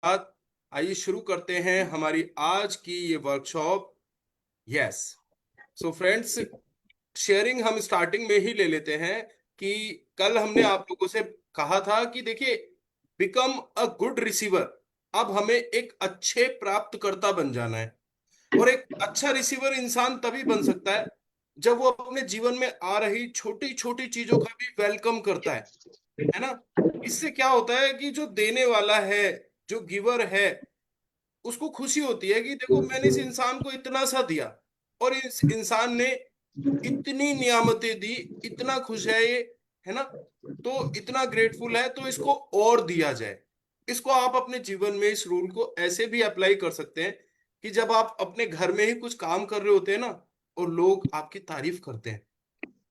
आइए शुरू करते हैं हमारी आज की ये workshop. Yes. So friends, sharing हम स्टार्टिंग में ही ले लेते हैं कि कल हमने आप लोगों से कहा था कि देखिए, बिकम अ गुड रिसीवर। अब हमें एक अच्छे प्राप्तकर्ता बन जाना है। और एक अच्छा रिसीवर इंसान तभी बन सकता है जब वो अपने जीवन में आ रही छोटी छोटी चीजों का भी वेलकम करता है ना। इससे क्या होता है कि जो देने वाला है, जो गिवर है, उसको खुशी होती है कि देखो मैंने इस इंसान को इतना सा दिया और इस इंसान ने इतनी नियामतें दी, इतना खुश है ये, है ना। तो इतना ग्रेटफुल है, तो इसको और दिया जाए। इसको आप अपने जीवन में इस रूल को ऐसे भी अप्लाई कर सकते हैं कि जब आप अपने घर में ही कुछ काम कर रहे होते हैं ना, और लोग आपकी तारीफ करते हैं,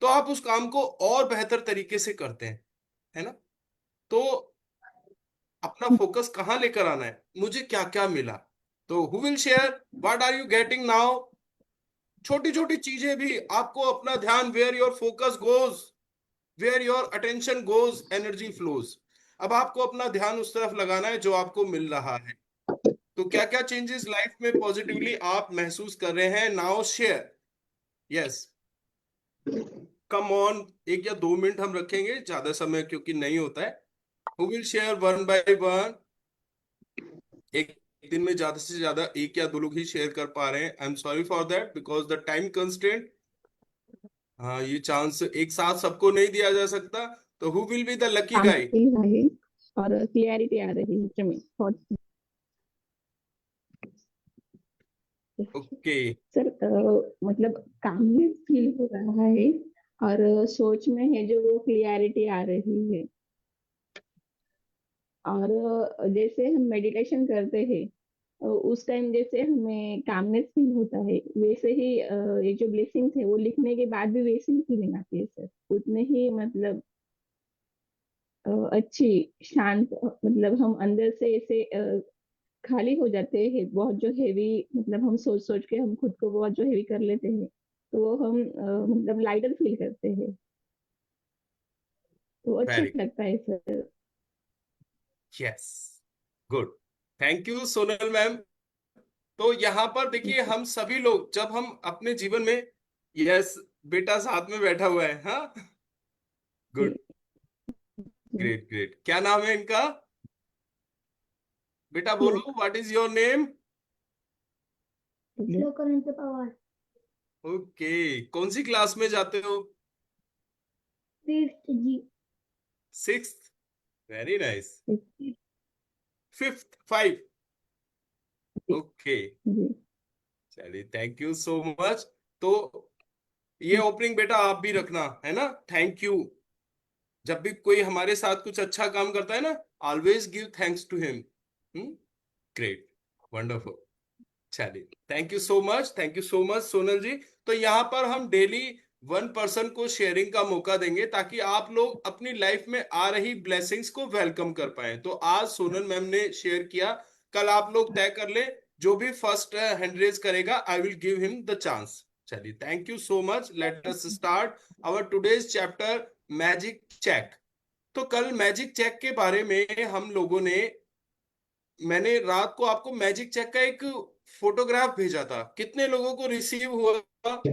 तो आप उस काम को और बेहतर तरीके से करते हैं, है ना। तो अपना फोकस कहाँ लेकर आना है, मुझे क्या क्या मिला। तो who will share what are you getting now. छोटी छोटी चीजें भी आपको अपना ध्यान, where your focus goes, where your attention goes, energy flows. अब आपको अपना ध्यान उस तरफ लगाना है जो आपको मिल रहा है। तो क्या क्या चेंजेस लाइफ में पॉजिटिवली आप महसूस कर रहे हैं, now share. Yes, come on. 1 या 2 मिनट हम रखेंगे, ज्यादा समय क्योंकि नहीं होता है। Who will share one by one. एक दिन में ज्यादा से ज्यादा 1 या 2 लोग ही शेयर कर पा रहे हैं। I am sorry for that because the time constraint. हाँ, ये चांस एक साथ सबको नहीं दिया जा सकता। तो who will be the lucky guy. Feel है और क्लियरिटी आ रही है में थॉट। ओके। सर मतलब कामनेस फील हो रहा है और सोच में है जो वो क्लियरिटी आ रही है। और जैसे हम मेडिटेशन करते हैं उस टाइम जैसे हमें कामनेस फील होता है, वैसे ही ये जो ब्लेसिंग्स है वो लिखने के बाद भी वैसी ही फीलिंग आती है सर। उतने ही मतलब अच्छी शांत, मतलब हम अंदर से ऐसे खाली हो जाते हैं। बहुत जो हेवी, मतलब हम सोच सोच के हम खुद को बहुत जो हेवी कर लेते हैं, तो वो हम मतलब लाइटर फील करते हैं, तो अच्छा वेरी लगता है sir. Yes, good. Thank you Sonal ma'am. तो यहाँ पर देखिए, हम सभी लोग जब हम अपने जीवन में, यस, बेटा साथ में बैठा हुआ है, हाँ। जी, गुड। Great great. क्या नाम है इनका, बेटा बोलो, श्लोक, व्हाट इज योर नेम। श्लोक अनंत पवार। ओके, कौन सी क्लास में जाते हो। फिफ्थ जी। 6th। Very nice. जी। 5th, 5। ओके। जी। चलिए, थैंक यू सो मच। तो ये ओपनिंग बेटा आप भी रखना, है ना। Thank you. जब भी कोई हमारे साथ कुछ अच्छा काम करता है ना, always give thanks to him. Great, wonderful. चलिए, thank you so much, thank you so much Sonal ji. तो यहाँ पर हम डेली 1 पर्सन को शेयरिंग का मौका देंगे ताकि आप लोग अपनी लाइफ में आ रही ब्लेसिंग्स को वेलकम कर पाए। तो आज सोनल मैम ने शेयर किया, कल आप लोग तय कर ले, जो भी फर्स्ट हैंड रेज करेगा I will give him the chance. चलिए, thank you so much. Let us start our today's chapter, magic check. तो कल मैजिक चेक के बारे में हम लोगों ने, मैंने रात को आपको मैजिक चेक का एक फोटोग्राफ भेजा था। कितने लोगों को रिसीव हुआ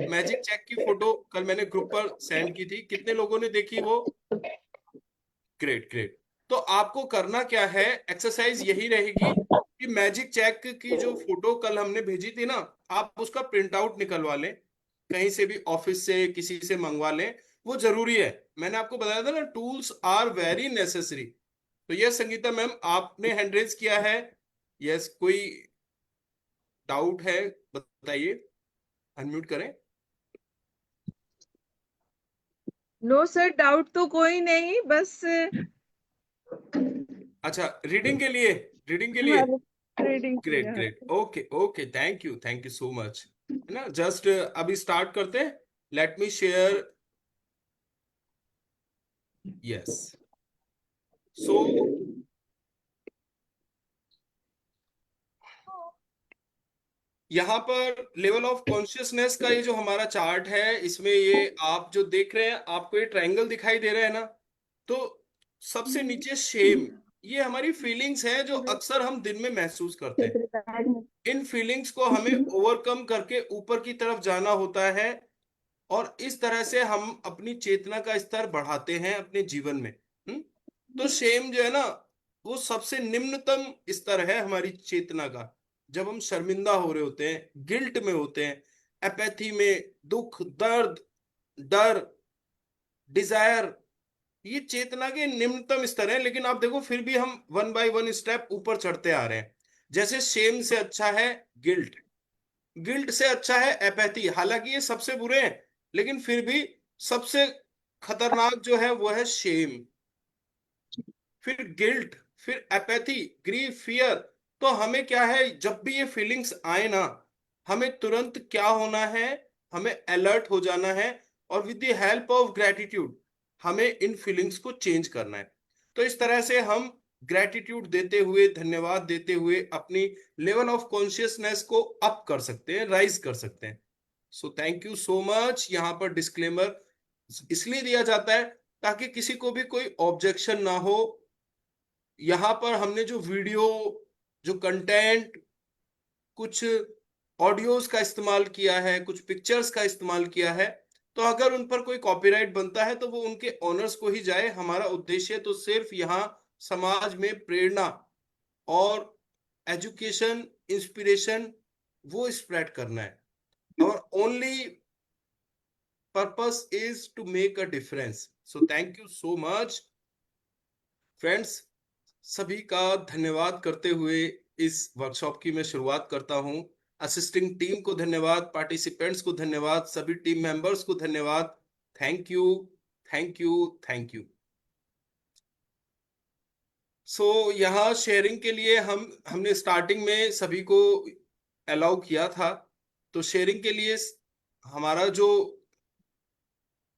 मैजिक चेक की फोटो, कल मैंने ग्रुप पर सेंड की थी, कितने लोगों ने देखी वो। Great great. तो आपको करना क्या है, एक्सरसाइज यही रहेगी कि मैजिक चेक की जो फोटो कल हमने भेजी थी ना, आप उसका प्रिंट आउट निकलवा लें, कहीं से भी, ऑफिस से, किसी से मंगवा लें। वो जरूरी है। मैंने आपको बताया था ना, टूल्स आर वेरी नेसेसरी। तो यस संगीता मैम, आपने हैंड रेज किया है। यस, कोई डाउट है, बताइए, अनम्यूट करें। नो सर, डाउट तो कोई नहीं, बस अच्छा, रीडिंग के लिए, रीडिंग के लिए। हाँ, ट्रेडिंग के लिए। ग्रेट हाँ। Great, okay okay, thank you so much, है ना। जस्ट अभी स्टार्ट करते हैं। Let me share. यस। सो यहाँ पर लेवल ऑफ कॉन्शियसनेस का ये जो हमारा चार्ट है, इसमें ये आप जो देख रहे हैं, आपको ये ट्रायंगल दिखाई दे रहा है ना। तो सबसे नीचे शेम, ये हमारी फीलिंग्स हैं जो अक्सर हम दिन में महसूस करते हैं। क्षेत्रपाल में इन फीलिंग्स को हमें ओवरकम करके ऊपर की तरफ जाना होता है, और इस तरह से हम अपनी चेतना का स्तर बढ़ाते हैं अपने जीवन में। तो शेम जो है ना, वो सबसे निम्नतम स्तर है हमारी चेतना का। जब हम शर्मिंदा हो रहे होते हैं, गिल्ट में होते हैं, एपैथी में, दुख, दर्द, डर, डिजायर, ये चेतना के निम्नतम स्तर है। लेकिन आप देखो फिर भी हम वन बाय वन स्टेप ऊपर चढ़ते आ रहे हैं। जैसे शेम से अच्छा है गिल्ट, गिल्ट से अच्छा है एपैथी। हालांकि ये सबसे बुरे हैं, लेकिन फिर भी सबसे खतरनाक जो है वो है शेम, फिर गिल्ट, फिर एपैथी, ग्रीफ, फियर। तो हमें क्या है, जब भी ये फीलिंग्स आए ना, हमें तुरंत क्या होना है, हमें अलर्ट हो जाना है, और with the help of gratitude हमें इन फीलिंग्स को चेंज करना है। तो इस तरह से हम ग्रेटिट्यूड देते हुए, धन्यवाद देते हुए अपनी लेवल ऑफ कॉन्शियसनेस को अप कर सकते हैं, राइज कर सकते हैं। सो थैंक यू सो मच। यहाँ पर डिस्क्लेमर इसलिए दिया जाता है ताकि किसी को भी कोई ऑब्जेक्शन ना हो। यहाँ पर हमने जो वीडियो, जो कंटेंट, कुछ ऑडियोज का इस्तेमाल किया है, कुछ पिक्चर्स का इस्तेमाल किया है, तो अगर उन पर कोई कॉपीराइट बनता है तो वो उनके ओनर्स को ही जाए। हमारा उद्देश्य तो सिर्फ यहाँ समाज में प्रेरणा और एजुकेशन, इंस्पिरेशन, वो स्प्रेड करना है। और only purpose is to make a difference. So thank you so much friends. सभी का धन्यवाद करते हुए इस वर्कशॉप की मैं शुरुआत करता हूं। असिस्टिंग टीम को धन्यवाद, पार्टिसिपेंट्स को धन्यवाद, सभी टीम मेंबर्स को धन्यवाद। Thank you, thank you, thank you. So यहाँ शेयरिंग के लिए हमने स्टार्टिंग में सभी को अलाउ किया था। तो शेयरिंग के लिए हमारा जो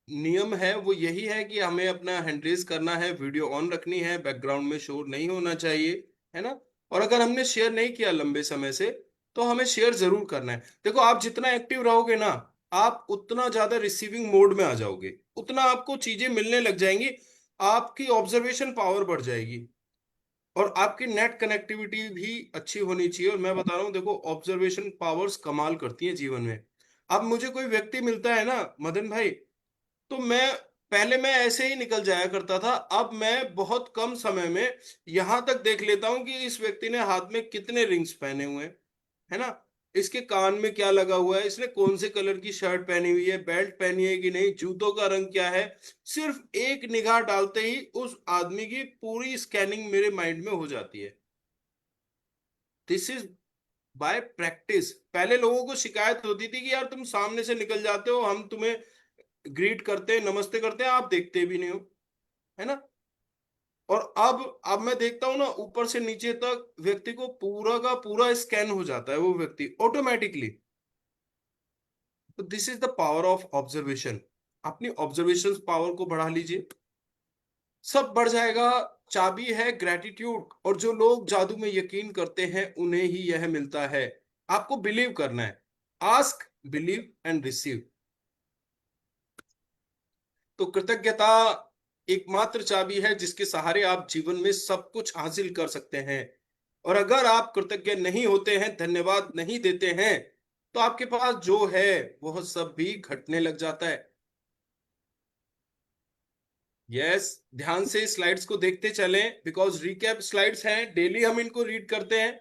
नियम है वो यही है कि हमें अपना हैंड रेज करना है, वीडियो ऑन रखनी है, बैकग्राउंड में शोर नहीं होना चाहिए, है ना। और अगर हमने शेयर नहीं किया लंबे समय से, तो हमें शेयर जरूर करना है। देखो, आप जितना एक्टिव रहोगे ना, आप उतना ज्यादा रिसीविंग मोड में आ जाओगे, उतना आपको चीजें मिलने लग जाएंगी, आपकी ऑब्जर्वेशन पावर बढ़ जाएगी, और आपकी नेट कनेक्टिविटी भी अच्छी होनी चाहिए। और मैं बता रहा हूँ, देखो, ऑब्जर्वेशन पावर्स कमाल करती है जीवन में। अब मुझे कोई व्यक्ति मिलता है ना मदन भाई, तो मैं ऐसे ही निकल जाया करता था। अब मैं बहुत कम समय में यहां तक देख लेता हूं कि इस व्यक्ति ने हाथ में कितने रिंग्स पहने हुए हैं, है ना, इसके कान में क्या लगा हुआ है, इसने कौन से कलर की शर्ट पहनी हुई है, बेल्ट पहनी है कि नहीं, जूतों का रंग क्या है। सिर्फ एक निगाह डालते ही उस आदमी की पूरी स्कैनिंग मेरे माइंड में हो जाती है। This is by practice. पहले लोगों को शिकायत होती थी कि यार तुम सामने से निकल जाते हो, हम तुम्हें ग्रीट करते हैं, नमस्ते करते हैं, आप देखते भी नहीं हो, है ना। और अब मैं देखता हूं ना, ऊपर से नीचे तक व्यक्ति को पूरा का पूरा स्कैन हो जाता है वो व्यक्ति ऑटोमेटिकली। तो this is the power of observation. अपनी ऑब्जर्वेशन पावर को बढ़ा लीजिए, सब बढ़ जाएगा। चाबी है ग्रेटिट्यूड, और जो लोग जादू में यकीन करते हैं उन्हें ही यह मिलता है। आपको बिलीव करना है। Ask, believe and receive. तो कृतज्ञता एकमात्र चाबी है जिसके सहारे आप जीवन में सब कुछ हासिल कर सकते हैं। और अगर आप कृतज्ञ नहीं होते हैं, धन्यवाद नहीं देते हैं, तो आपके पास जो है वह सब भी घटने लग जाता है। यस, ध्यान से स्लाइड्स को देखते चलें, बिकॉज रिकैप स्लाइड्स हैं, डेली हम इनको रीड करते हैं,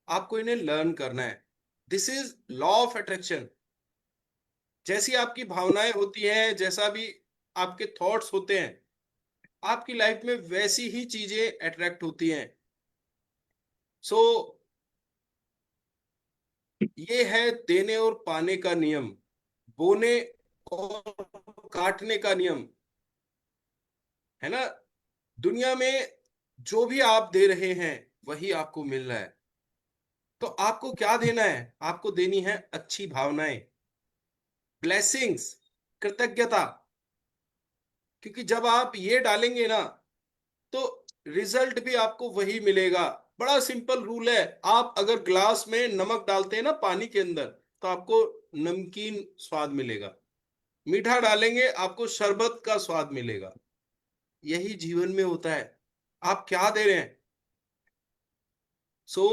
आपको इन्हें लर्न करना है। This is law of attraction. जैसी आपकी भावनाएं होती हैं, जैसा भी आपके थॉट्स होते हैं, आपकी लाइफ में वैसी ही चीजें अट्रैक्ट होती हैं। सो ये है देने और पाने का नियम, बोने और काटने का नियम, है ना। दुनिया में जो भी आप दे रहे हैं वही आपको मिल रहा है। तो आपको क्या देना है? आपको देनी है अच्छी भावनाएं, ब्लेसिंग्स, कृतज्ञता। क्योंकि जब आप ये डालेंगे ना, तो रिजल्ट भी आपको वही मिलेगा। बड़ा सिंपल रूल है। आप अगर ग्लास में नमक डालते हैं ना पानी के अंदर, तो आपको नमकीन स्वाद मिलेगा। मीठा डालेंगे, आपको शरबत का स्वाद मिलेगा। यही जीवन में होता है। आप क्या दे रहे हैं? So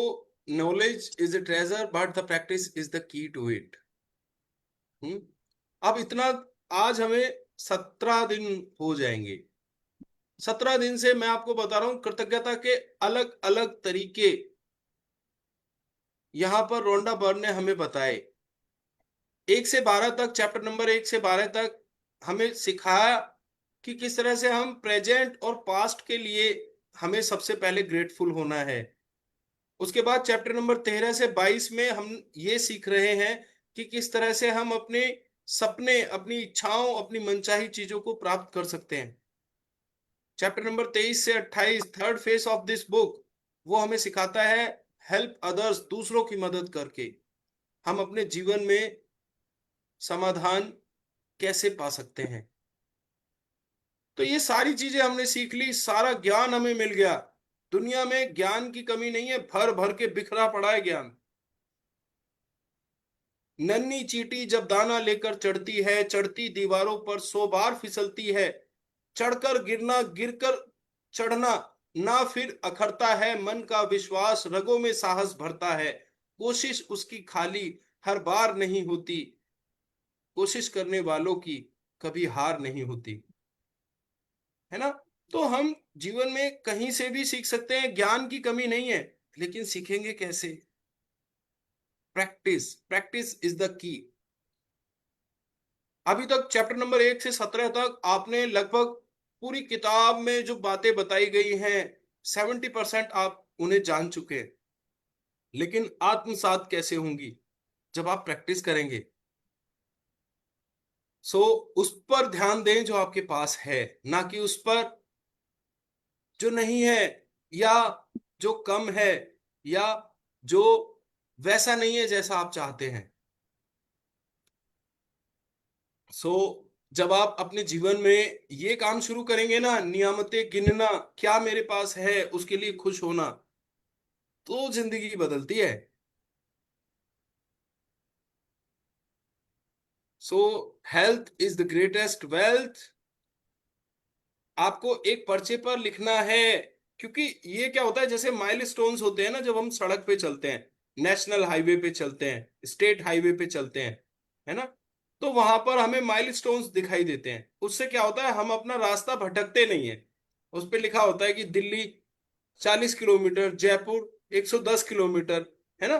knowledge is a treasure but the practice is the key to it. अब इतना, आज हमें 17 दिन हो जाएंगे। 17 दिन से मैं आपको बता रहा हूं कृतज्ञता के अलग अलग तरीके यहां पर रोंडा बर्न ने हमें बताए। 1 से 12 तक, चैप्टर नंबर 1 से 12 तक हमें सिखाया कि किस तरह से हम प्रेजेंट और पास्ट के लिए हमें सबसे पहले ग्रेटफुल होना है। उसके बाद चैप्टर नंबर 13 से 22 में हम ये सीख रहे हैं कि किस तरह से हम अपने सपने, अपनी इच्छाओं, अपनी मनचाही चीजों को प्राप्त कर सकते हैं। चैप्टर नंबर 23 से 28, third phase of this book, वो हमें सिखाता है हेल्प अदर्स, दूसरों की मदद करके हम अपने जीवन में समाधान कैसे पा सकते हैं। तो ये सारी चीजें हमने सीख ली, सारा ज्ञान हमें मिल गया। दुनिया में ज्ञान की कमी नहीं है, भर भर के बिखरा पड़ा है ज्ञान। नन्ही चींटी जब दाना लेकर चढ़ती है, चढ़ती दीवारों पर 100 बार फिसलती है। चढ़कर गिरना, गिरकर चढ़ना, ना फिर अखरता है मन का विश्वास, रगों में साहस भरता है। कोशिश उसकी खाली हर बार नहीं होती, कोशिश करने वालों की कभी हार नहीं होती, है ना। तो हम जीवन में कहीं से भी सीख सकते हैं, ज्ञान की कमी नहीं है, लेकिन सीखेंगे कैसे? प्रैक्टिस, प्रैक्टिस इज द की। अभी तक चैप्टर नंबर 1 से 17 तक आपने लगभग पूरी किताब में जो बातें बताई गई हैं 70% आप उन्हें जान चुके हैं। लेकिन आत्मसात कैसे होंगी? जब आप प्रैक्टिस करेंगे। सो उस पर ध्यान दें जो आपके पास है, ना कि उस पर जो नहीं है, या जो कम है, या जो वैसा नहीं है जैसा आप चाहते हैं। सो जब आप अपने जीवन में ये काम शुरू करेंगे ना, नियामतें गिनना, क्या मेरे पास है, उसके लिए खुश होना, तो जिंदगी बदलती है। सो health is the greatest wealth. आपको एक पर्चे पर लिखना है, क्योंकि ये क्या होता है, जैसे माइलस्टोन्स होते हैं ना, जब हम सड़क पे चलते हैं, नेशनल हाईवे पे चलते हैं, स्टेट हाईवे पे चलते हैं, है ना, तो वहां पर हमें माइलस्टोन्स दिखाई देते हैं। उससे क्या होता है, हम अपना रास्ता भटकते नहीं है। उस पे लिखा होता है कि दिल्ली 40 किलोमीटर, जयपुर 110 किलोमीटर, है ना।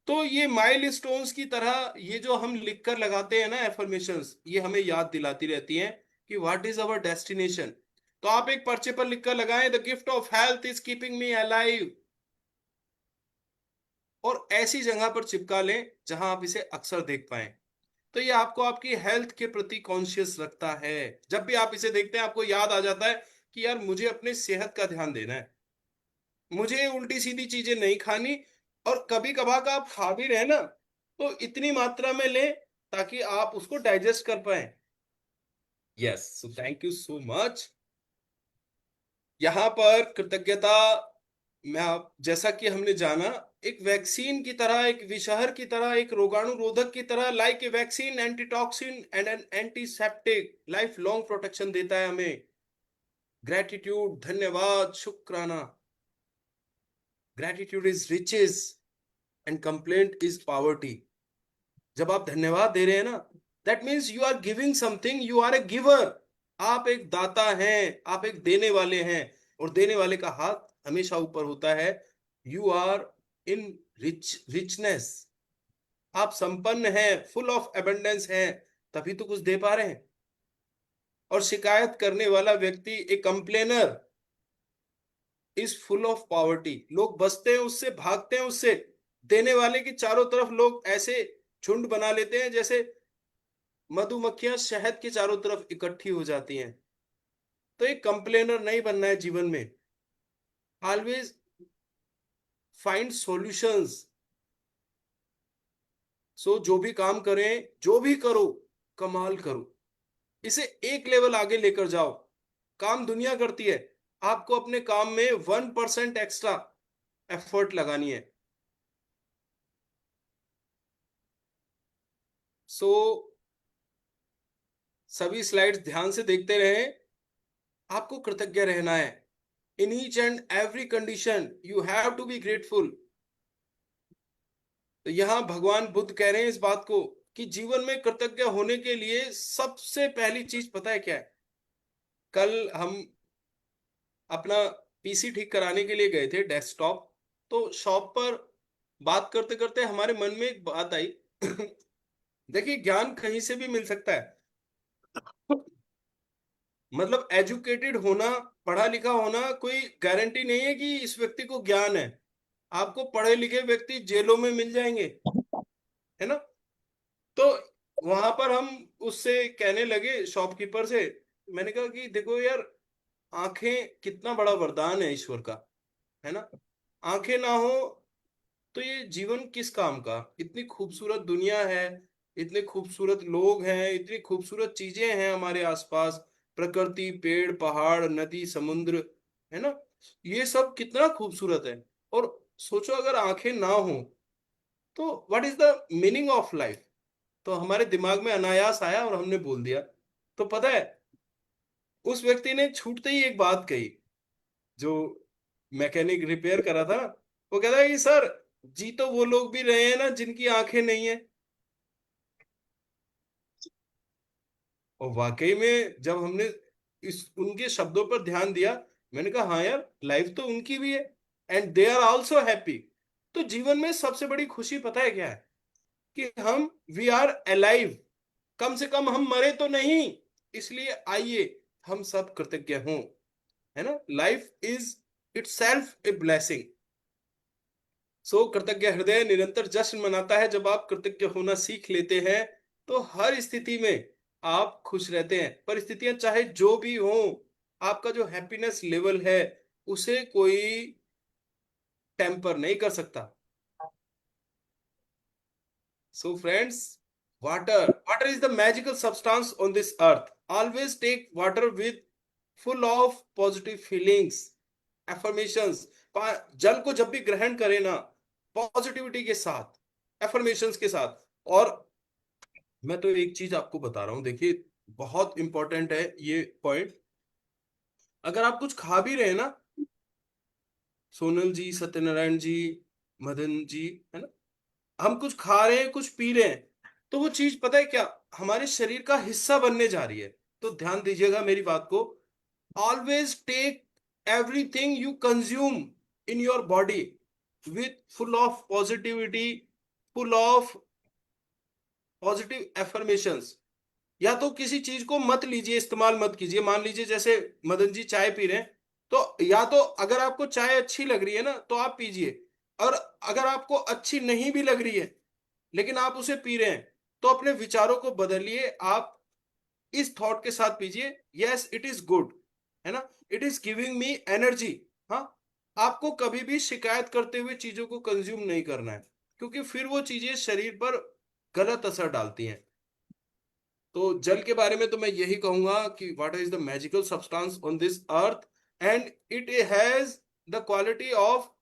तो ये माइलस्टोन्स की तरह ये जो हम लिख कर लगाते हैं ना एफर्मेशंस, ये हमें याद दिलाती रहती हैं कि व्हाट इज अवर डेस्टिनेशन। तो आप एक पर्चे पर लिखकर लगाएं, the gift of health is keeping me alive, और ऐसी जगह पर चिपका लें जहां आप इसे अक्सर देख पाएं। तो ये आपको आपकी हेल्थ के प्रति कॉन्शियस रखता है। जब भी आप इसे देखते हैं आपको याद आ जाता है कि यार मुझे अपने सेहत का ध्यान देना है, मुझे उल्टी सीधी चीजें नहीं खानी, और कभी कभार का आप खा भी रहे ना, तो इतनी मात्रा में लें ताकि आप उसको डाइजेस्ट कर पाए। Yes, so thank you so much. यहाँ पर कृतज्ञता में आप, जैसा कि हमने जाना, एक वैक्सीन की तरह, एक विषहर की तरह, एक रोगाणु रोधक की तरह, like a vaccine, antitoxin and an antiseptic, life long protection देता है हमें। ग्रेटिट्यूड, धन्यवाद, शुक्राना। Gratitude is riches and complaint is poverty. जब आप धन्यवाद दे रहे हैं ना, that means you are giving something, you are a giver. आप एक दाता हैं, आप एक देने वाले हैं, और देने वाले का हाथ हमेशा ऊपर होता है। यू आर इन रिचनेस, आप संपन्न हैं, फुल ऑफ एबंडेंस हैं, तभी तो कुछ दे पा रहे हैं। और शिकायत करने वाला व्यक्ति, एक complainer, is full of poverty. लोग बसते हैं उससे, भागते हैं उससे। देने वाले की चारों तरफ लोग ऐसे झुंड बना लेते हैं जैसे मधुमक्खियां शहद के चारों तरफ इकट्ठी हो जाती हैं। तो एक कंप्लेनर नहीं बनना है जीवन में। Always find solutions. सो जो भी काम करें, जो भी करो, कमाल करो, इसे एक लेवल आगे लेकर जाओ। काम दुनिया करती है, आपको अपने काम में 1% एक्स्ट्रा एफर्ट लगानी है। सो सभी स्लाइड्स ध्यान से देखते रहें। आपको कृतज्ञ रहना है। In each and every condition you have to be grateful. तो यहाँ भगवान बुद्ध कह रहे हैं इस बात को कि जीवन में कृतज्ञ होने के लिए सबसे पहली चीज पता है क्या है? कल हम अपना पीसी ठीक कराने के लिए गए थे, डेस्कटॉप। तो शॉप पर बात करते करते हमारे मन में एक बात आई। देखिए, ज्ञान कहीं से भी मिल सकता है। मतलब एजुकेटेड होना, पढ़ा लिखा होना कोई गारंटी नहीं है कि इस व्यक्ति को ज्ञान है। आपको पढ़े लिखे व्यक्ति जेलों में मिल जाएंगे, है ना? तो वहां पर हम उससे कहने लगे, शॉपकीपर से। मैंने कहा कि देखो यार, आंखें कितना बड़ा वरदान है ईश्वर का, है ना? आंखें ना हो तो ये जीवन किस काम का? इतनी खूबसूरत दुनिया है, इतने खूबसूरत लोग हैं, इतनी खूबसूरत चीजें हैं हमारे आसपास, प्रकृति, पेड़ पहाड़, नदी, समुद्र, है ना? ये सब कितना खूबसूरत है। और सोचो अगर आंखें ना हो तो what is the meaning of life? तो हमारे दिमाग में अनायास आया और हमने बोल दिया। तो पता है, उस व्यक्ति ने छूटते ही एक बात कही, जो मैकेनिक रिपेयर करा था। वो कहता है कि सर, जी तो वो लोग भी रहे हैं ना जिनकी आंखें नहीं है। और वाकई में जब हमने इस उनके शब्दों पर ध्यान दिया, मैंने कहा हाँ यार, लाइफ तो उनकी भी है, and they are also happy. तो जीवन में सबसे बड़ी खुशी पता है क्या है? कि हम वी आर अलाइव। कम से कम हम मरे तो नहीं। इसलिए आइए हम सब कृतज्ञ हों, है ना? Life is itself a blessing. So कृतज्ञ हृदय निरंतर जश्न मनाता है। जब आप कृतज्ञ होना सीख लेते हैं तो हर स्थिति में आप खुश रहते हैं। परिस्थितियां चाहे जो भी हो, आपका जो हैप्पीनेस लेवल है उसे कोई टेम्पर नहीं कर सकता। So friends, water is the magical substance on this earth. Always take water with full of positive feelings, affirmations. जल को जब भी ग्रहण करें ना, पॉजिटिविटी के साथ, एफर्मेशंस के साथ। और मैं तो एक चीज आपको बता रहा हूं, देखिए, बहुत इंपॉर्टेंट है ये पॉइंट। अगर आप कुछ खा भी रहे हैं ना, सोनल जी, सत्यनारायण जी, मदन जी, है ना, हम कुछ खा रहे हैं, कुछ पी रहे हैं, तो वो चीज पता है क्या, हमारे शरीर का हिस्सा बनने जा रही है। तो ध्यान दीजिएगा मेरी बात को। Always take everything you consume in your body with full of positivity, full of positive affirmations. या तो किसी चीज को मत लीजिए, इस्तेमाल मत कीजिए। मान लीजिए जैसे मदन जी चाय पी रहे हैं, तो या तो अगर आपको चाय अच्छी लग रही है ना तो आप पीजिए। और अगर आपको अच्छी नहीं भी लग रही है लेकिन आप उसे पी रहे हैं, तो अपने विचारों को बदलिए। आप इस थॉट के साथ पीजिए, यस इट इज गुड, है ना, it is giving me energy. हाँ, आपको कभी भी शिकायत करते हुए चीजों को कंज्यूम नहीं करना है, क्योंकि फिर वो चीजें शरीर पर गलत असर डालती हैं। तो जल के बारे में तो मैं यही कहूंगा कि water is the magical substance on this earth, and it has the quality of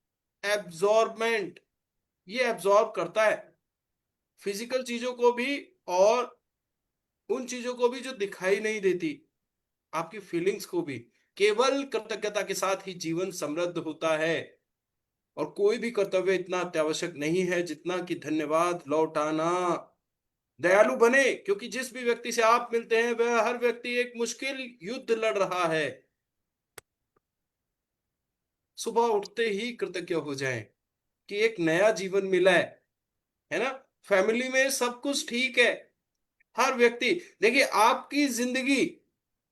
absorbment. ये एब्जॉर्ब करता है फिजिकल चीजों को भी, और उन चीजों को भी जो दिखाई नहीं देती, आपकी फीलिंग्स को भी। केवल कृतज्ञता के साथ ही जीवन समृद्ध होता है। और कोई भी कर्तव्य इतना अत्यावश्यक नहीं है जितना कि धन्यवाद लौटाना। दयालु बने, क्योंकि जिस भी व्यक्ति से आप मिलते हैं वह हर व्यक्ति एक मुश्किल युद्ध लड़ रहा है। सुबह उठते ही कृतज्ञ हो जाएं कि एक नया जीवन मिला है ना? फैमिली में सब कुछ ठीक है। हर व्यक्ति, देखिए, आपकी जिंदगी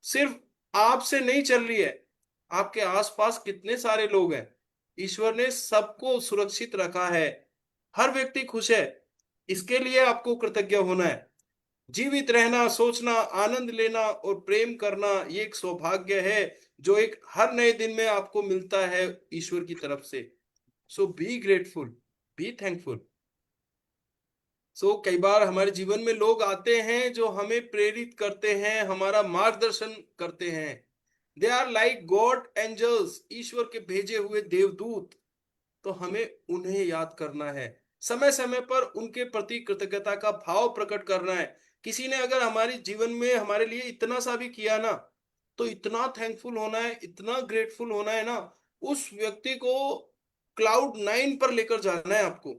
सिर्फ आपसे नहीं चल रही है, आपके आसपास कितने सारे लोग हैं। ईश्वर ने सबको सुरक्षित रखा है, हर व्यक्ति खुश है। इसके लिए आपको कृतज्ञ होना है। जीवित रहना, सोचना, आनंद लेना और प्रेम करना, ये एक सौभाग्य है जो एक हर नए दिन में आपको मिलता है ईश्वर की तरफ से। सो बी ग्रेटफुल, बी थैंकफुल। कई बार हमारे जीवन में लोग आते हैं जो हमें प्रेरित करते हैं, हमारा मार्गदर्शन करते हैं। They are like God angels, ईश्वर के भेजे हुए देवदूत। तो हमें उन्हें याद करना है, समय समय पर उनके प्रति कृतज्ञता का भाव प्रकट करना है। किसी ने अगर हमारे जीवन में हमारे लिए इतना सा भी किया ना, तो इतना थैंकफुल होना है, इतना ग्रेटफुल होना है ना। उस व्यक्ति को क्लाउड 9 पर लेकर जाना है आपको,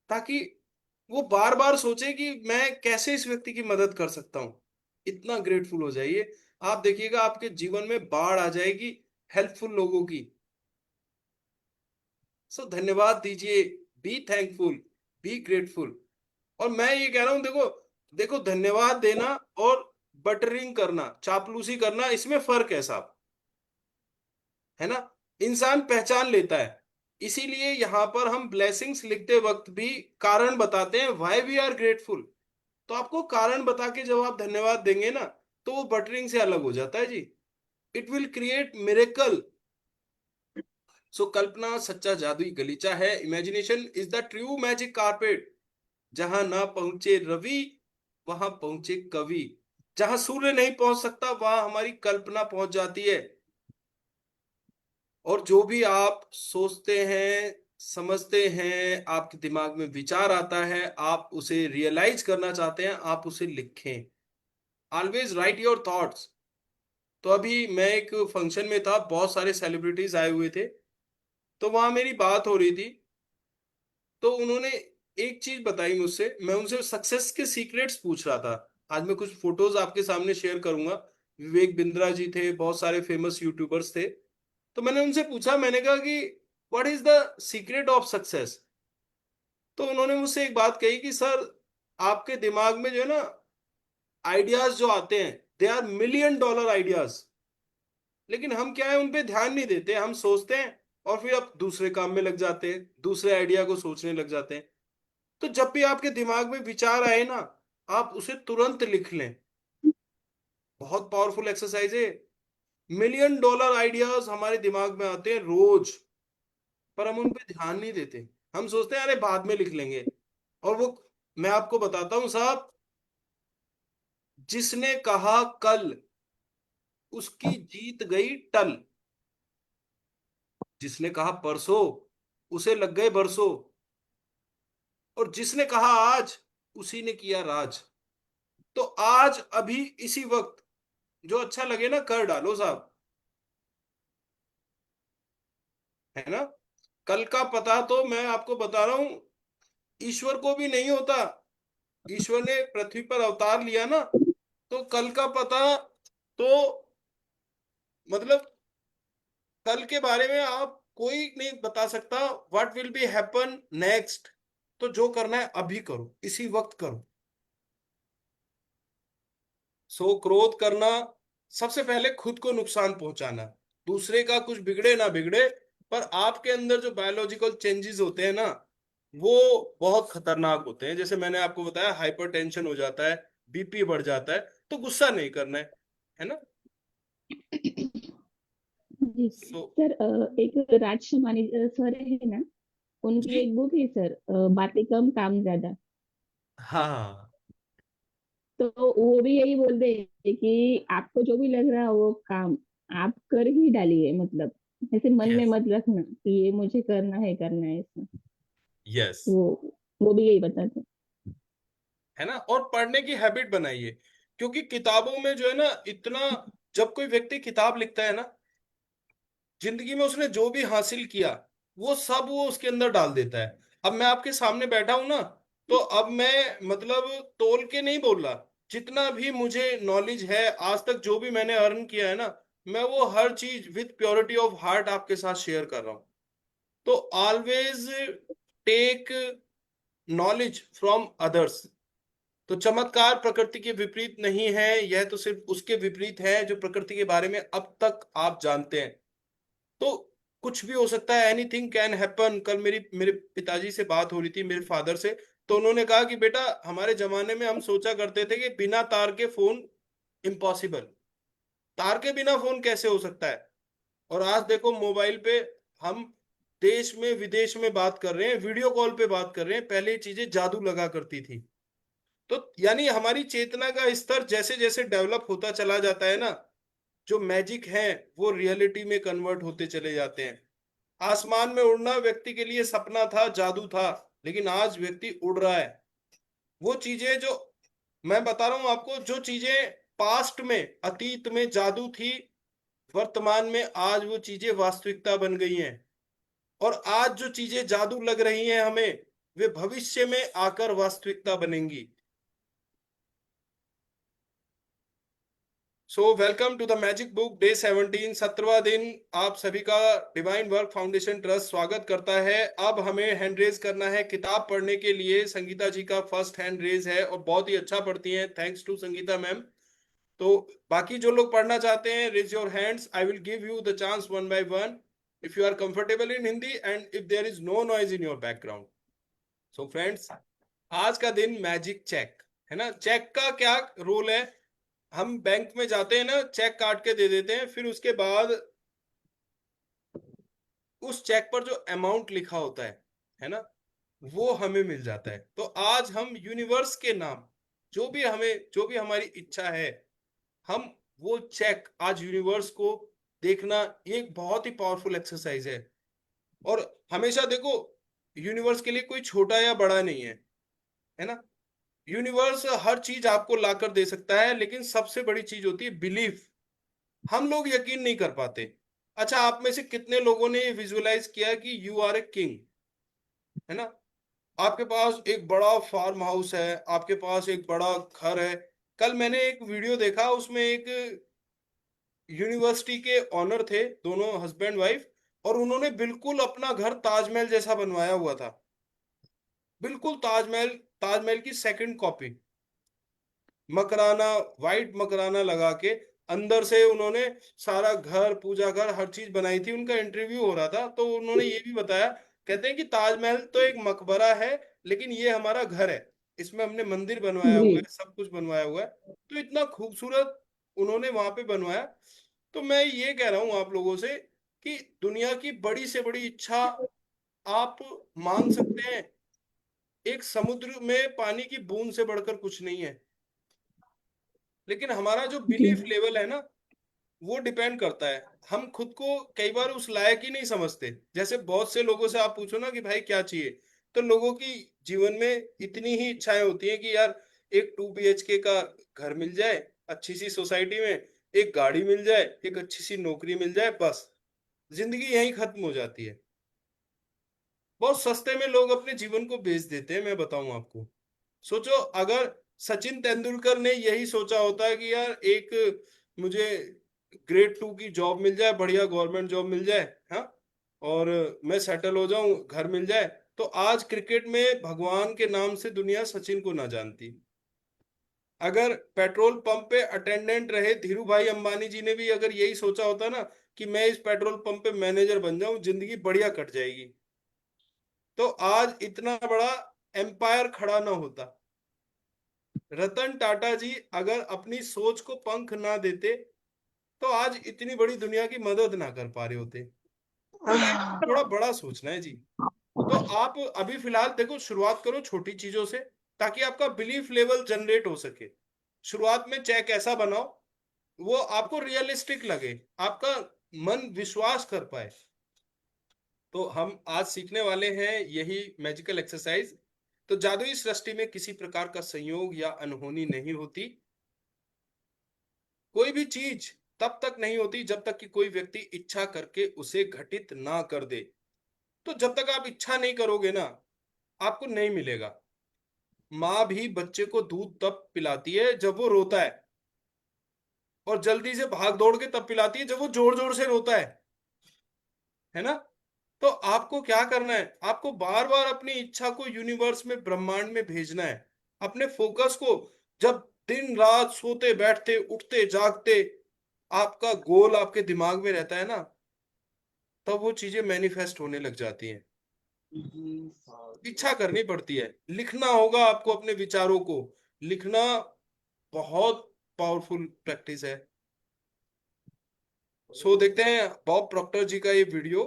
ताकि वो बार बार सोचे कि मैं कैसे इस व्यक्ति की मदद कर सकता हूं। इतना ग्रेटफुल हो जाइए, आप देखिएगा आपके जीवन में बाढ़ आ जाएगी हेल्पफुल लोगों की। सो धन्यवाद दीजिए, बी थैंकफुल, बी ग्रेटफुल। और मैं ये कह रहा हूं, देखो देखो, धन्यवाद देना और बटरिंग करना, चापलूसी करना, इसमें फर्क है साहब, है ना। इंसान पहचान लेता है। इसीलिए यहां पर हम ब्लेसिंग्स लिखते वक्त भी कारण बताते हैं, व्हाई वी आर ग्रेटफुल। तो आपको कारण बता के जब आप धन्यवाद देंगे ना, तो वो बटरिंग से अलग हो जाता है जी। It will create miracle. So कल्पना सच्चा जादुई गलीचा है। Imagination is the true magic carpet. जहां ना पहुंचे रवि, वहां पहुंचे कवि। जहां सूर्य नहीं पहुंच सकता, वहां हमारी कल्पना पहुंच जाती है। और जो भी आप सोचते हैं, समझते हैं, आपके दिमाग में विचार आता है, आप उसे रियलाइज करना चाहते हैं, आप उसे लिखें। Always right your thoughts. तो अभी मैं एक फंक्शन में था, बहुत सारे सेलिब्रिटीज आए हुए थे, तो वहां मेरी बात हो रही थी। तो उन्होंने एक चीज बताई मुझसे, मैं उनसे सक्सेस के सीक्रेट्स पूछ रहा था। आज मैं कुछ फोटोज आपके सामने शेयर करूंगा। विवेक बिंद्रा जी थे, बहुत सारे फेमस यूट्यूबर्स थे। तो मैंने उनसे पूछा, मैंने कहा कि what is the secret of success. तो उन्होंने मुझसे एक बात कही कि सर, आपके दिमाग में जो है ना आइडियाज जो आते हैं, they are million dollar ideas, लेकिन हम क्या है, उन पे ध्यान नहीं देते। हम सोचते हैं और फिर आप दूसरे काम में लग जाते हैं, दूसरे आइडिया को सोचने लग जाते हैं। तो जब भी आपके दिमाग में विचार आए ना, आप उसे तुरंत लिख लें। बहुत पावरफुल एक्सरसाइज है। मिलियन डॉलर आइडियाज हमारे दिमाग में आते हैं रोज, पर हम उन पे ध्यान नहीं देते। हम सोचते हैं अरे बाद में लिख लेंगे। और वो, मैं आपको बताता हूं साहब, जिसने कहा कल, उसकी जीत गई टल। जिसने कहा परसों, उसे लग गए बरसों। और जिसने कहा आज, उसी ने किया राज। तो आज अभी इसी वक्त जो अच्छा लगे ना कर डालो साहब, है ना। कल का पता तो मैं आपको बता रहा हूं, ईश्वर को भी नहीं होता। ईश्वर ने पृथ्वी पर अवतार लिया ना, तो कल का पता तो मतलब कल के बारे में आप कोई नहीं बता सकता, what will be happen next. तो जो करना है अभी करो, इसी वक्त करो। सो क्रोध करना, सबसे पहले खुद को नुकसान पहुंचाना। दूसरे का कुछ बिगड़े ना बिगड़े, पर आपके अंदर जो बायोलॉजिकल चेंजेस होते हैं ना, वो बहुत खतरनाक होते हैं। जैसे मैंने आपको बताया, हाइपरटेंशन हो जाता है, बीपी बढ़ जाता है। तो गुस्सा नहीं करना है ना। जी सो सर, एक राज शमानी सर है ना, उनकी जी, एक बुक है सर, बातें कम काम ज्यादा। हाँ, तो वो भी यही बोलते हैं कि आपको जो भी लग रहा है वो काम आप कर ही डालिए, मतलब ऐसे मन में यस, मत रखना कि ये मुझे करना है ऐसा। यस, वो भी यही बताते हैं। है ना। और पढ़ने की हैबिट बनाइए, क्योंकि किताबों में जो है ना इतना, जब कोई व्यक्ति किताब लिखता है ना, जिंदगी में उसने जो भी हासिल किया, वो सब वो उसके अंदर डाल देता है। अब मैं आपके सामने बैठा हूं ना, तो अब मैं मतलब तोल के नहीं बोल रहा। जितना भी मुझे नॉलेज है आज तक, जो भी मैंने अर्न किया है ना, मैं वो हर चीज विथ प्योरिटी ऑफ हार्ट आपके साथ शेयर कर रहा हूं। तो always take knowledge from others. तो चमत्कार प्रकृति के विपरीत नहीं है, यह तो सिर्फ उसके विपरीत है जो प्रकृति के बारे में अब तक आप जानते हैं। तो कुछ भी हो सकता है, एनीथिंग कैन हैपन। कल मेरी मेरे पिताजी से बात हो रही थी, मेरे फादर से। तो उन्होंने कहा कि बेटा, हमारे जमाने में हम सोचा करते थे कि बिना तार के फोन इम्पॉसिबल, तार के बिना फोन कैसे हो सकता है। और आज देखो मोबाइल पे हम देश में विदेश में बात कर रहे हैं, वीडियो कॉल पे बात कर रहे हैं। पहले ये चीजें जादू लगा करती थी। तो यानी हमारी चेतना का स्तर जैसे जैसे डेवलप होता चला जाता है ना, जो मैजिक है वो रियलिटी में कन्वर्ट होते चले जाते हैं। आसमान में उड़ना व्यक्ति के लिए सपना था, जादू था, लेकिन आज व्यक्ति उड़ रहा है। वो चीजें जो मैं बता रहा हूं आपको, जो चीजें पास्ट में, अतीत में जादू थी, वर्तमान में आज वो चीजें वास्तविकता बन गई हैं। और आज जो चीजें जादू लग रही हैं हमें, वे भविष्य में आकर वास्तविकता बनेंगी। So welcome to the magic book day 17, 17वां दिन आप सभी का डिवाइन वर्क फाउंडेशन ट्रस्ट स्वागत करता है। अब हमें हैंड रेज करना है किताब पढ़ने के लिए। संगीता जी का फर्स्ट हैंड रेज है और बहुत ही अच्छा पढ़ती हैं, थैंक्स टू संगीता मैम। तो बाकी जो लोग पढ़ना चाहते हैं, raise your hands, I will give you the chance one by one if you are comfortable in Hindi and if there is no noise in your background. So friends, आज का दिन मैजिक चेक है ना। चेक का क्या role है? हम bank में जाते हैं ना, चेक काट के दे देते हैं, फिर उसके बाद उस चेक पर जो अमाउंट लिखा होता है ना, वो हमें मिल जाता है। तो आज हम यूनिवर्स के नाम, जो भी हमारी इच्छा है, हम वो चेक आज यूनिवर्स को देखना, ये एक बहुत ही पावरफुल एक्सरसाइज है। और हमेशा देखो, यूनिवर्स के लिए कोई छोटा या बड़ा नहीं है ना। यूनिवर्स हर चीज आपको लाकर दे सकता है, लेकिन सबसे बड़ी चीज होती है बिलीफ। हम लोग यकीन नहीं कर पाते। अच्छा, आप में से कितने लोगों ने विजुअलाइज किया कि यू आर ए किंग, है ना? आपके पास एक बड़ा फार्म हाउस है, आपके पास एक बड़ा घर है। कल मैंने एक वीडियो देखा, उसमें एक यूनिवर्सिटी के ऑनर थे, दोनों हस्बैंड वाइफ, और उन्होंने बिल्कुल अपना घर ताजमहल जैसा बनवाया हुआ था। बिल्कुल ताजमहल, ताजमहल की second copy, Makrana, white Makrana लगा के अंदर से उन्होंने सारा घर, पूजा घर, हर चीज बनाई थी। उनका इंटरव्यू हो रहा था तो उन्होंने ये भी बताया, कहते हैं कि ताजमहल तो एक मकबरा है, लेकिन ये हमारा घर है, इसमें हमने मंदिर बनवाया हुआ है, जी सब कुछ बनवाया हुआ है। तो इतना खूबसूरत उन्होंने वहां पे बनवाया। तो मैं ये कह रहा हूं आप लोगों से कि दुनिया की बड़ी से बड़ी इच्छा आप मांग सकते हैं। एक समुद्र में पानी की बूंद से बढ़कर कुछ नहीं है। लेकिन हमारा जो जी बिलीफ लेवल है ना, वो डिपेंड करता है। हम खुद को कई बार उस लायक ही नहीं समझते। जैसे बहुत से लोगों से आप पूछो ना कि भाई क्या चाहिए, तो लोगों की जीवन में इतनी ही इच्छाएं होती हैं कि यार एक 2 BHK का घर मिल जाए, अच्छी सी सोसाइटी में, एक गाड़ी मिल जाए, एक अच्छी सी नौकरी मिल जाए, बस जिंदगी यहीं खत्म हो जाती है। बहुत सस्ते में लोग अपने जीवन को बेच देते हैं, मैं बताऊं आपको। सोचो, अगर सचिन तेंदुलकर ने यही सोचा होता है कि यार एक मुझे ग्रेड 2 की जॉब मिल जाए, बढ़िया गवर्नमेंट जॉब मिल जाए, हाँ, और मैं सेटल हो जाऊं, घर मिल जाए, तो आज क्रिकेट में भगवान के नाम से दुनिया सचिन को ना जानती। अगर पेट्रोल पंप पे अटेंडेंट रहे धीरू भाई अंबानी जी ने भी अगर यही सोचा होता ना कि मैं इस पेट्रोल पंप पे मैनेजर बन जाऊं, जिंदगी बढ़िया कट जाएगी, तो आज इतना बड़ा एम्पायर खड़ा ना होता। रतन टाटा जी अगर अपनी सोच को पंख ना देते, तो आज इतनी बड़ी दुनिया की मदद ना कर पा रहे होते। तो लाइफ में थोड़ा बड़ा सोचना है जी। तो आप अभी फिलहाल देखो, शुरुआत करो छोटी चीजों से, ताकि आपका बिलीफ लेवल जनरेट हो सके। शुरुआत में चेक ऐसा बनाओ वो आपको रियलिस्टिक लगे, आपका मन विश्वास कर पाए। तो हम आज सीखने वाले हैं यही मैजिकल एक्सरसाइज। तो जादुई सृष्टि में किसी प्रकार का संयोग या अनहोनी नहीं होती। कोई भी चीज तब तक नहीं होती जब तक कि कोई व्यक्ति इच्छा करके उसे घटित ना कर दे। तो जब तक आप इच्छा नहीं करोगे ना, आपको नहीं मिलेगा। माँ भी बच्चे को दूध तब पिलाती है जब वो रोता है, और जल्दी से भाग दौड़ के तब पिलाती है जब वो जोर जोर से रोता है ना। तो आपको क्या करना है? आपको बार बार अपनी इच्छा को यूनिवर्स में, ब्रह्मांड में भेजना है। अपने फोकस को, जब दिन रात सोते बैठते उठते जागते आपका गोल आपके दिमाग में रहता है ना, तब वो चीजें मैनिफेस्ट होने लग जाती हैं। इच्छा करनी पड़ती है, लिखना होगा आपको अपने विचारों को। लिखना बहुत पावरफुल प्रैक्टिस है। सो देखते हैं बॉब प्रॉक्टर जी का ये वीडियो।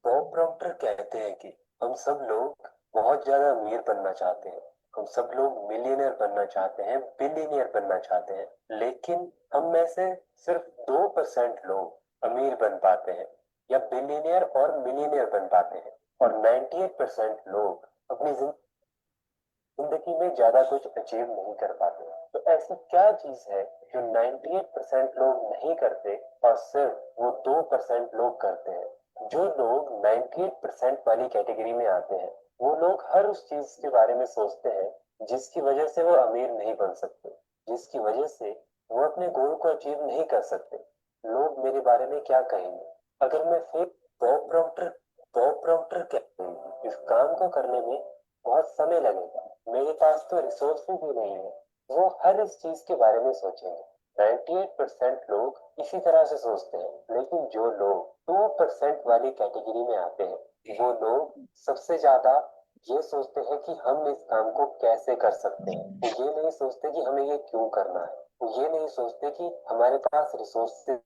बॉब प्रॉक्टर कहते हैं कि हम सब लोग बहुत ज्यादा अमीर बनना चाहते हैं। हम सब लोग मिलियनियर बनना चाहते हैं, बिलियनियर बनना चाहते हैं, लेकिन हम में से सिर्फ 2% लोग अमीर बन पाते हैं या बिलियनियर और मिलियनियर बन पाते हैं, और 98% लोग अपनी जिंदगी में ज्यादा कुछ अचीव नहीं कर पाते। तो ऐसी क्या चीज है जो 98% लोग नहीं करते और सिर्फ वो 2% लोग करते हैं? जो लोग 98% वाली कैटेगरी में आते हैं, वो लोग हर उस चीज के बारे में सोचते हैं जिसकी वजह से वो अमीर नहीं बन सकते, जिसकी वजह से वो अपने गोल को अचीव नहीं कर सकते। लोग मेरे बारे में क्या कहेंगे? अगर मैं फिर बॉब प्रॉम्प्टर क्या कहेंगे? इस काम को करने में बहुत समय लगेगा, मेरे पास तो रिसोर्सेज भी नहीं है। वो हर इस चीज के बारे में सोचेंगे। 98% लोग इसी तरह से सोचते हैं, लेकिन जो लोग 2% वाली कैटेगरी में आते हैं, वो लोग सबसे ज्यादा ये सोचते हैं कि हम इस काम को कैसे कर सकते हैं। वो ये नहीं सोचते कि हमें ये क्यों करना है। वो ये नहीं सोचते कि हमारे पास रिसोर्सेज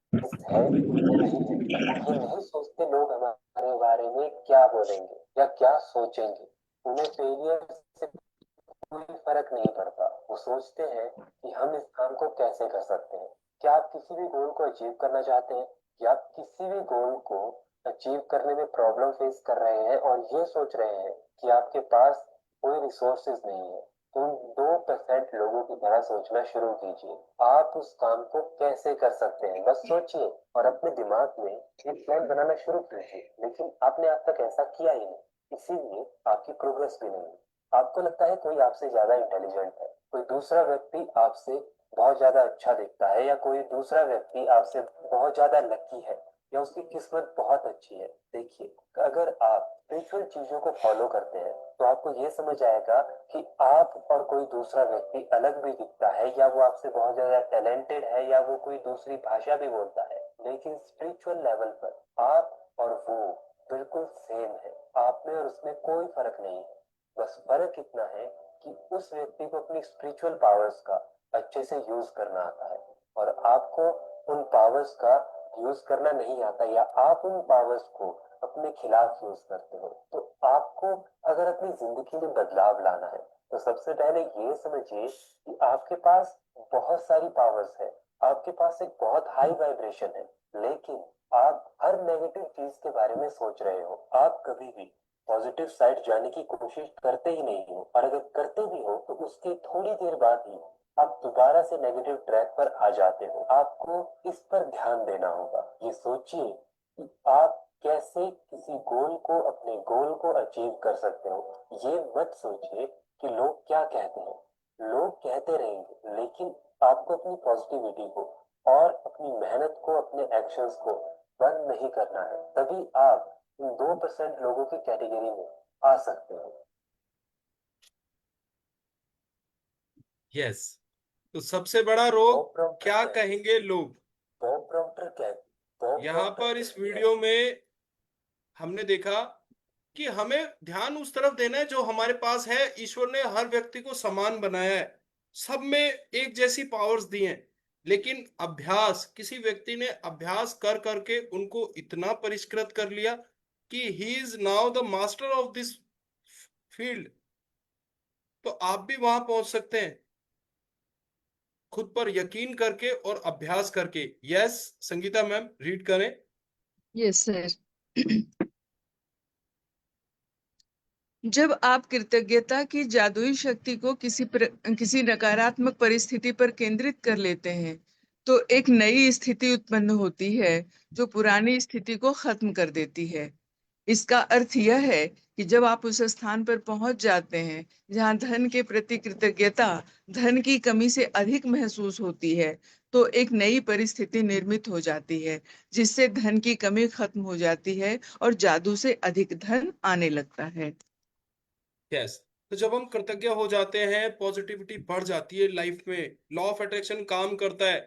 है या नहीं है। वो ये नहीं सोचते लोग हमारे बारे में क्या बोलेंगे या क्या सोचेंगे। उन्हें फेलियर से कोई फर्क नहीं पड़ता। वो सोचते हैं कि हम इस काम को कैसे कर सकते हैं। क्या आप किसी भी गोल को अचीव करना चाहते हैं? या आप किसी भी गोल को अचीव करने में प्रॉब्लम फेस कर रहे हैं और ये सोच रहे हैं कि आपके पास कोई रिसोर्सेज नहीं है? तो उन 2% लोगों की तरह सोचना शुरू कीजिए। आप उस काम को कैसे कर सकते हैं, बस सोचिए और अपने दिमाग में एक प्लान बनाना शुरू कीजिए। लेकिन आपने आज तक ऐसा किया ही नहीं, इसीलिए आपकी प्रोग्रेस भी नहीं। आपको लगता है कोई आपसे ज्यादा इंटेलिजेंट है, कोई दूसरा व्यक्ति आपसे बहुत ज्यादा अच्छा दिखता है, या कोई दूसरा व्यक्ति आपसे बहुत ज्यादा लकी है, या उसकी किस्मत बहुत अच्छी है। देखिए, अगर आप स्पिरिचुअल चीजों को फॉलो करते हैं तो आपको ये समझ आएगा कि आप और कोई दूसरा व्यक्ति अलग भी दिखता है, या वो आपसे बहुत ज्यादा टैलेंटेड है, या वो कोई दूसरी भाषा भी बोलता है, लेकिन स्पिरिचुअल लेवल पर आप और वो बिल्कुल सेम है। आप में और उसमें कोई फर्क नहीं है। बस फर्क इतना है कि उस व्यक्ति को अपनी स्पिरिचुअल पावर्स का अच्छे से यूज करना आता है, और आपको उन पावर्स का यूज करना नहीं आता, या आप उन पावर्स को अपने खिलाफ यूज करते हो। तो आपको अगर अपनी जिंदगी में बदलाव लाना है, तो सबसे पहले ये समझिए कि आपके पास बहुत सारी पावर्स है, आपके पास एक बहुत हाई वाइब्रेशन है, लेकिन आप हर नेगेटिव चीज के बारे में सोच रहे हो। आप कभी भी पॉजिटिव साइड जाने की कोशिश करते ही नहीं हो, और अगर करते भी हो तो उसके थोड़ी देर बाद ही आप दोबारा से नेगेटिव ट्रैक पर आ जाते हो। आपको इस पर ध्यान देना होगा। ये सोचिए कि आप कैसे किसी गोल को, अपने गोल को अचीव कर सकते हो। ये मत सोचिए कि लोग क्या कहते हैं। लोग कहते रहेंगे, लेकिन आपको अपनी पॉजिटिविटी को और अपनी मेहनत को, अपने एक्शंस को बंद नहीं करना है। तभी आप इन 2% लोगों की कैटेगरी में आ सकते हो। यस। तो सबसे बड़ा रोग बॉब प्रॉम्प्टर क्या क्या है? कहेंगे लोग? बॉब प्रॉम्प्टर क्या है? बॉब यहाँ प्रॉम्प्टर पर क्या इस है? वीडियो में हमने देखा कि हमें ध्यान उस तरफ देना है जो हमारे पास है। ईश्वर ने हर व्यक्ति को समान बनाया है, सब में एक जैसी पावर्स दी हैं, लेकिन अभ्यास, किसी व्यक्ति ने अभ्यास कर करके उनको इतना परिष्कृत कर लिया कि he is now the master of this field. तो आप भी वहां पहुंच सकते हैं खुद पर यकीन करके और अभ्यास करके। यस संगीता मैम, रीड करें। Yes sir. जब आप कृतज्ञता की जादुई शक्ति को किसी नकारात्मक परिस्थिति पर केंद्रित कर लेते हैं, तो एक नई स्थिति उत्पन्न होती है जो पुरानी स्थिति को खत्म कर देती है। इसका अर्थ यह है कि जब आप उस स्थान पर पहुंच जाते हैं जहां धन के प्रति कृतज्ञता धन की कमी से अधिक महसूस होती है, तो एक नई परिस्थिति निर्मित हो जाती है जिससे धन की कमी खत्म हो जाती है और जादू से अधिक धन आने लगता है। यस। तो जब हम कृतज्ञ हो जाते हैं, पॉजिटिविटी बढ़ जाती है लाइफ में, लॉ ऑफ अट्रैक्शन काम करता है।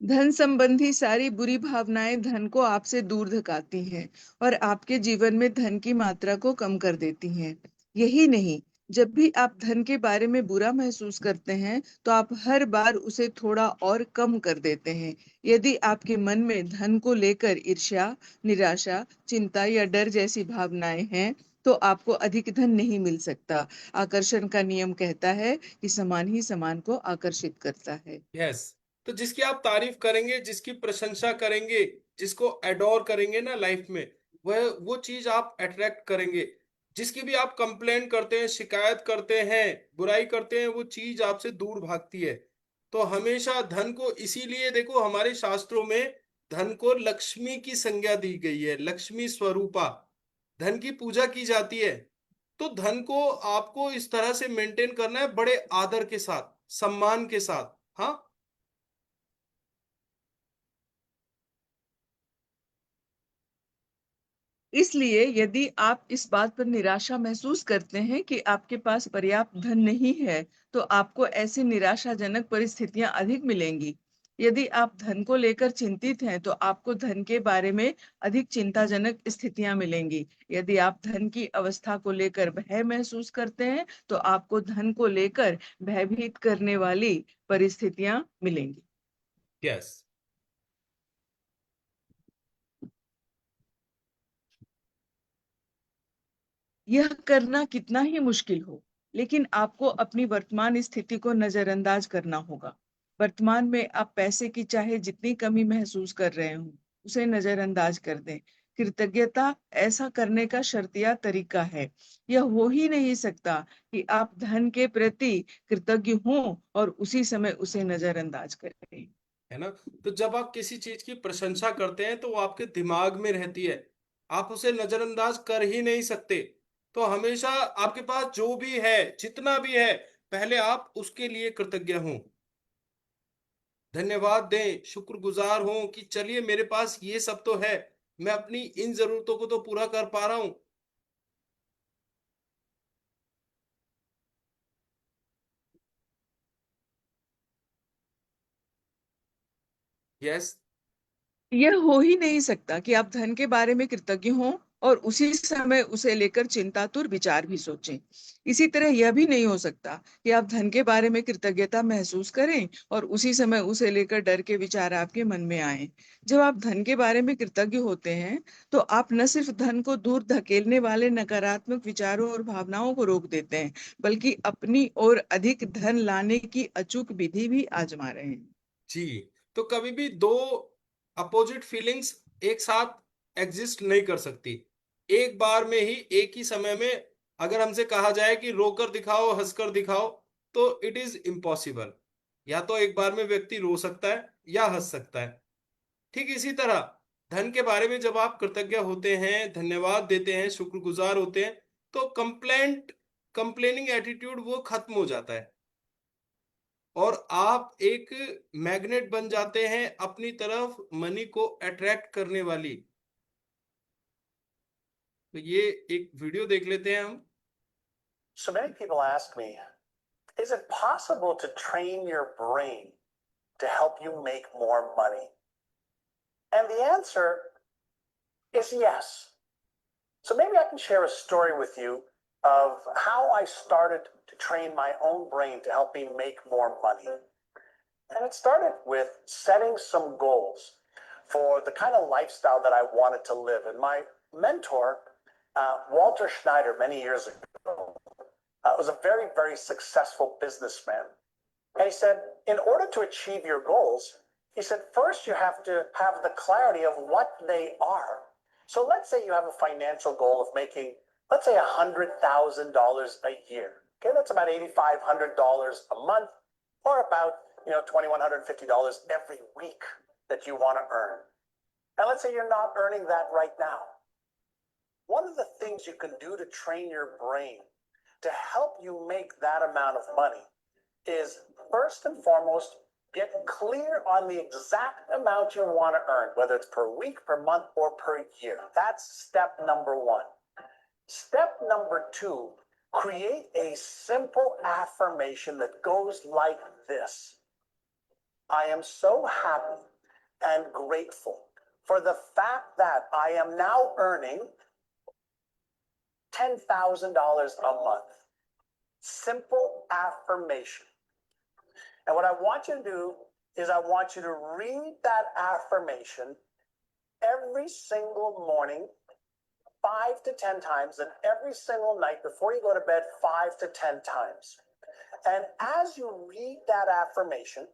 धन संबंधी सारी बुरी भावनाएं धन को आपसे दूर धकाती हैं और आपके जीवन में धन की मात्रा को कम कर देती हैं। यही नहीं, जब भी आप धन के बारे में बुरा महसूस करते हैं, तो आप हर बार उसे थोड़ा और कम कर देते हैं। यदि आपके मन में धन को लेकर ईर्ष्या, निराशा, चिंता या डर जैसी भावनाएं हैं, तो आपको अधिक धन नहीं मिल सकता। आकर्षण का नियम कहता है कि समान ही समान को आकर्षित करता है। यस। तो जिसकी आप तारीफ करेंगे, जिसकी प्रशंसा करेंगे, जिसको एडोर करेंगे ना लाइफ में, वह वो चीज आप अट्रैक्ट करेंगे। जिसकी भी आप कंप्लेन करते हैं, शिकायत करते हैं, बुराई करते हैं, वो चीज आपसे दूर भागती है। तो हमेशा धन को, इसीलिए देखो हमारे शास्त्रों में धन को लक्ष्मी की संज्ञा दी गई है, लक्ष्मी स्वरूपा, धन की पूजा की जाती है। तो धन को आपको इस तरह से मेंटेन करना है, बड़े आदर के साथ, सम्मान के साथ। हाँ, इसलिए यदि आप इस बात पर निराशा महसूस करते हैं कि आपके पास पर्याप्त धन नहीं है, तो आपको ऐसी निराशाजनक परिस्थितियां अधिक मिलेंगी। यदि आप धन को लेकर चिंतित हैं, तो आपको धन के बारे में अधिक चिंताजनक स्थितियां मिलेंगी। यदि आप धन की अवस्था को लेकर भय महसूस करते हैं, तो आपको धन को लेकर भयभीत करने वाली परिस्थितियां मिलेंगी। यस। यह करना कितना ही मुश्किल हो, लेकिन आपको अपनी वर्तमान स्थिति को नजरअंदाज करना होगा। वर्तमान में आप पैसे की चाहे जितनी कमी महसूस कर रहे हो, उसे नजरअंदाज कर दें। कृतज्ञता ऐसा करने का शर्तिया तरीका है। यह हो ही नहीं सकता कि आप धन के प्रति कृतज्ञ हों और उसी समय उसे नजरअंदाज करें। है ना? तो जब आप किसी चीज की प्रशंसा करते हैं तो वो आपके दिमाग में रहती है, आप उसे नजरअंदाज कर ही नहीं सकते। तो हमेशा आपके पास जो भी है, जितना भी है, पहले आप उसके लिए कृतज्ञ हों, धन्यवाद दें, शुक्रगुजार हों कि चलिए मेरे पास ये सब तो है, मैं अपनी इन जरूरतों को तो पूरा कर पा रहा हूं। यस। यह हो ही नहीं सकता कि आप धन के बारे में कृतज्ञ हों और उसी समय उसे लेकर चिंतातुर विचार भी सोचें। इसी तरह यह भी नहीं हो सकता कि आप धन के बारे में कृतज्ञता महसूस करें और उसी समय उसे लेकर डर के विचार आपके मन में आए। जब आप धन के बारे में कृतज्ञ होते हैं, तो आप न सिर्फ धन को दूर धकेलने वाले नकारात्मक विचारों और भावनाओं को रोक देते हैं, बल्कि अपनी ओर अधिक धन लाने की अचूक विधि भी आजमा रहे हैं। जी। तो कभी भी दो अपोजिट फीलिंग्स एक साथ एग्जिस्ट नहीं कर सकती। एक बार में ही, एक ही समय में अगर हमसे कहा जाए कि रोकर दिखाओ, हंसकर दिखाओ, तो इट इज इम्पॉसिबल। या तो एक बार में व्यक्ति रो सकता है या हंस सकता है। ठीक इसी तरह धन के बारे में जब आप कृतज्ञ होते हैं, धन्यवाद देते हैं, शुक्रगुजार होते हैं, तो कंप्लेनिंग एटीट्यूड वो खत्म हो जाता है और आप एक मैग्नेट बन जाते हैं अपनी तरफ मनी को अट्रैक्ट करने वाली। तो ये एक वीडियो देख लेते हैं हम। So many people ask me, is it possible to train your brain to help you make more money? And the answer is yes. So maybe I can share a story with you of how I started to train my own brain to help me make more money. And it started with setting some goals for the kind of lifestyle that I wanted to live. And my mentor, Walter Schneider, many years ago, was a very, very successful businessman. And he said, in order to achieve your goals, he said, first you have to have the clarity of what they are. So let's say you have a financial goal of making, let's say $100,000 a year. Okay, that's about $8,500 a month, or about $2,150 every week that you want to earn. And let's say you're not earning that right now. One of the things you can do to train your brain to help you make that amount of money is, first and foremost, get clear on the exact amount you want to earn, whether it's per week, per month, or per year. That's step number one. Step number two, create a simple affirmation that goes like this: I am so happy and grateful for the fact that I am now earning $10,000 a month. Simple affirmation. And what I want you to do is I want you to read that affirmation every single morning 5 to 10 times, and every single night before you go to bed 5 to 10 times. And as you read that affirmation,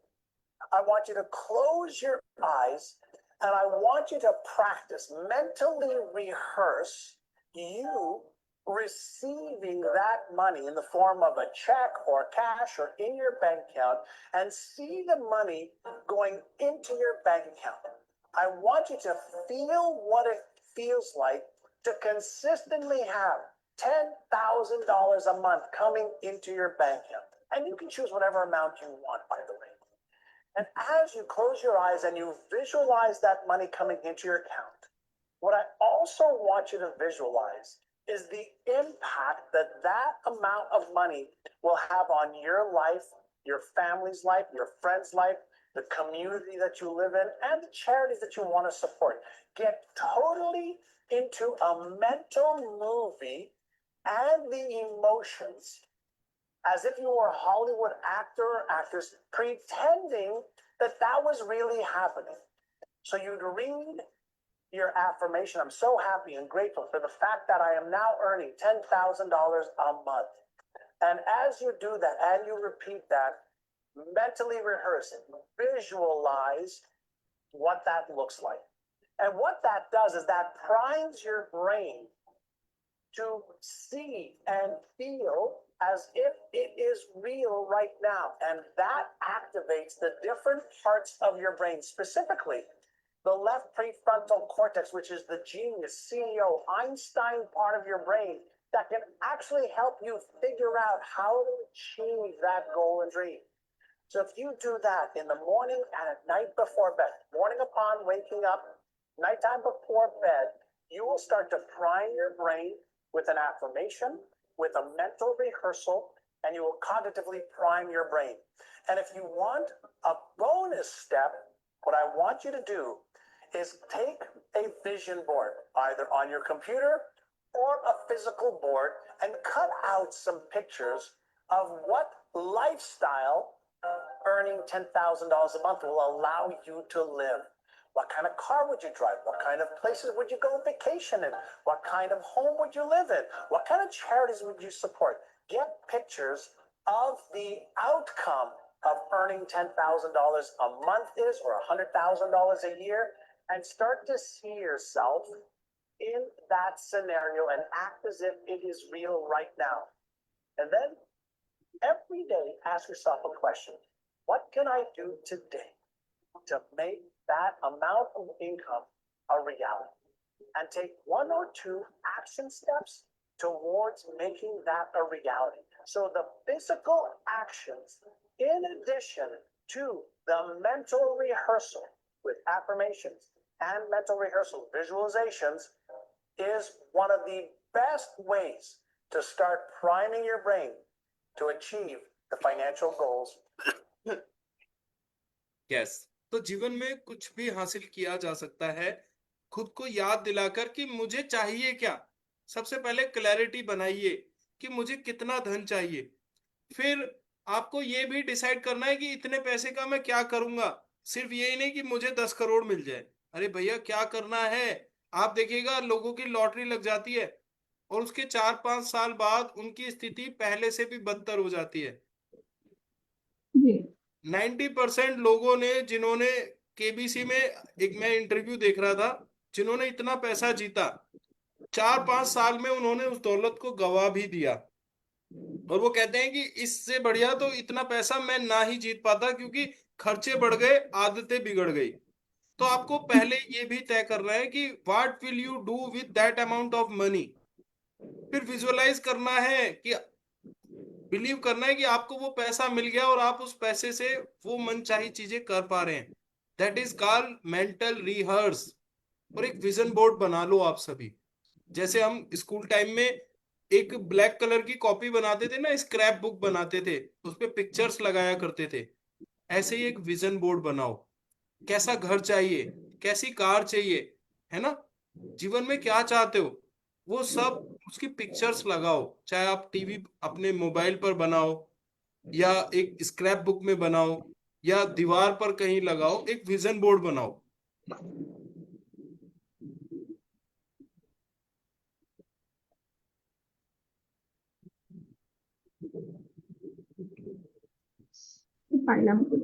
I want you to close your eyes and I want you to practice, mentally rehearse you receiving that money in the form of a check or cash or in your bank account and see the money going into your bank account. I want you to feel what it feels like to consistently have $10,000 a month coming into your bank account. And you can choose whatever amount you want, by the way. And as you close your eyes and you visualize that money coming into your account, what I also want you to visualize is the impact that that amount of money will have on your life, your family's life, your friend's life, the community that you live in, and the charities that you want to support. Get totally into a mental movie and the emotions as if you were a Hollywood actor or actress pretending that that was really happening. So you'd read your affirmation. I'm so happy and grateful for the fact that I am now earning $10,000 a month. And as you do that and you repeat that, mentally rehearse it, visualize what that looks like. And what that does is that primes your brain to see and feel as if it is real right now. And that activates the different parts of your brain, specifically the left prefrontal cortex, which is the genius, CEO, Einstein part of your brain that can actually help you figure out how to achieve that goal and dream. So if you do that in the morning and at night before bed, morning upon waking up, nighttime before bed, you will start to prime your brain with an affirmation, with a mental rehearsal, and you will cognitively prime your brain. And if you want a bonus step, what I want you to do is take a vision board, either on your computer or a physical board, and cut out some pictures of what lifestyle earning $10,000 a month will allow you to live. What kind of car would you drive? What kind of places would you go on vacation in? What kind of home would you live in? What kind of charities would you support? Get pictures of the outcome of earning $10,000 a month is, or $100,000 a year, and start to see yourself in that scenario and act as if it is real right now. And then every day ask yourself a question. What can I do today to make that amount of income a reality? And take one or two action steps towards making that a reality. So the physical actions, in addition to the mental rehearsal with affirmations and mental rehearsal visualizations, is one of the best ways to start priming your brain to achieve the financial goals. Yes, तो जीवन में कुछ भी हासिल किया जा सकता है खुद को याद दिलाकर कि मुझे चाहिए क्या। सबसे पहले क्लैरिटी बनाइए कि मुझे कितना धन चाहिए। फिर आपको ये भी डिसाइड करना है कि इतने पैसे का मैं क्या करूंगा। सिर्फ यही नहीं कि मुझे 10 करोड़ मिल जाए। अरे भैया, क्या करना है? आप देखिएगा, लोगों की लॉटरी लग जाती है और उसके 4-5 साल बाद उनकी स्थिति पहले से भी बदतर हो जाती है। जी 90% लोगों ने, जिन्होंने केबीसी में, एक मैं इंटरव्यू देख रहा था, जिन्होंने इतना पैसा जीता, 4-5 साल में उन्होंने उस दौलत को गवा भी दिया। और वो कहते हैं कि इससे बढ़िया तो इतना पैसा मैं ना ही जीत पाता, क्योंकि खर्चे बढ़ गए, आदतें बिगड़ गई। तो आपको पहले ये भी तय करना है कि what will you do with that amount of money. फिर विजुअलाइज करना है कि, बिलीव करना है कि आपको वो पैसा मिल गया और आप उस पैसे से वो मनचाही चीजें कर पा रहे हैं। That is called mental rehearse. और एक विजन बोर्ड बना लो आप सभी। जैसे हम स्कूल टाइम में एक ब्लैक कलर की कॉपी बनाते थे ना, स्क्रैप बुक बनाते थे, उस पे पिक्चर्स लगाया करते थे। ऐसे ही एक विजन बोर्ड बनाओ। कैसा घर चाहिए, कैसी कार चाहिए, है ना, जीवन में क्या चाहते हो, वो सब उसकी पिक्चर्स लगाओ। चाहे आप टीवी अपने मोबाइल पर बनाओ, या एक स्क्रैप बुक में बनाओ, या दीवार पर कहीं लगाओ, एक विजन बोर्ड बनाओ। Pineapple.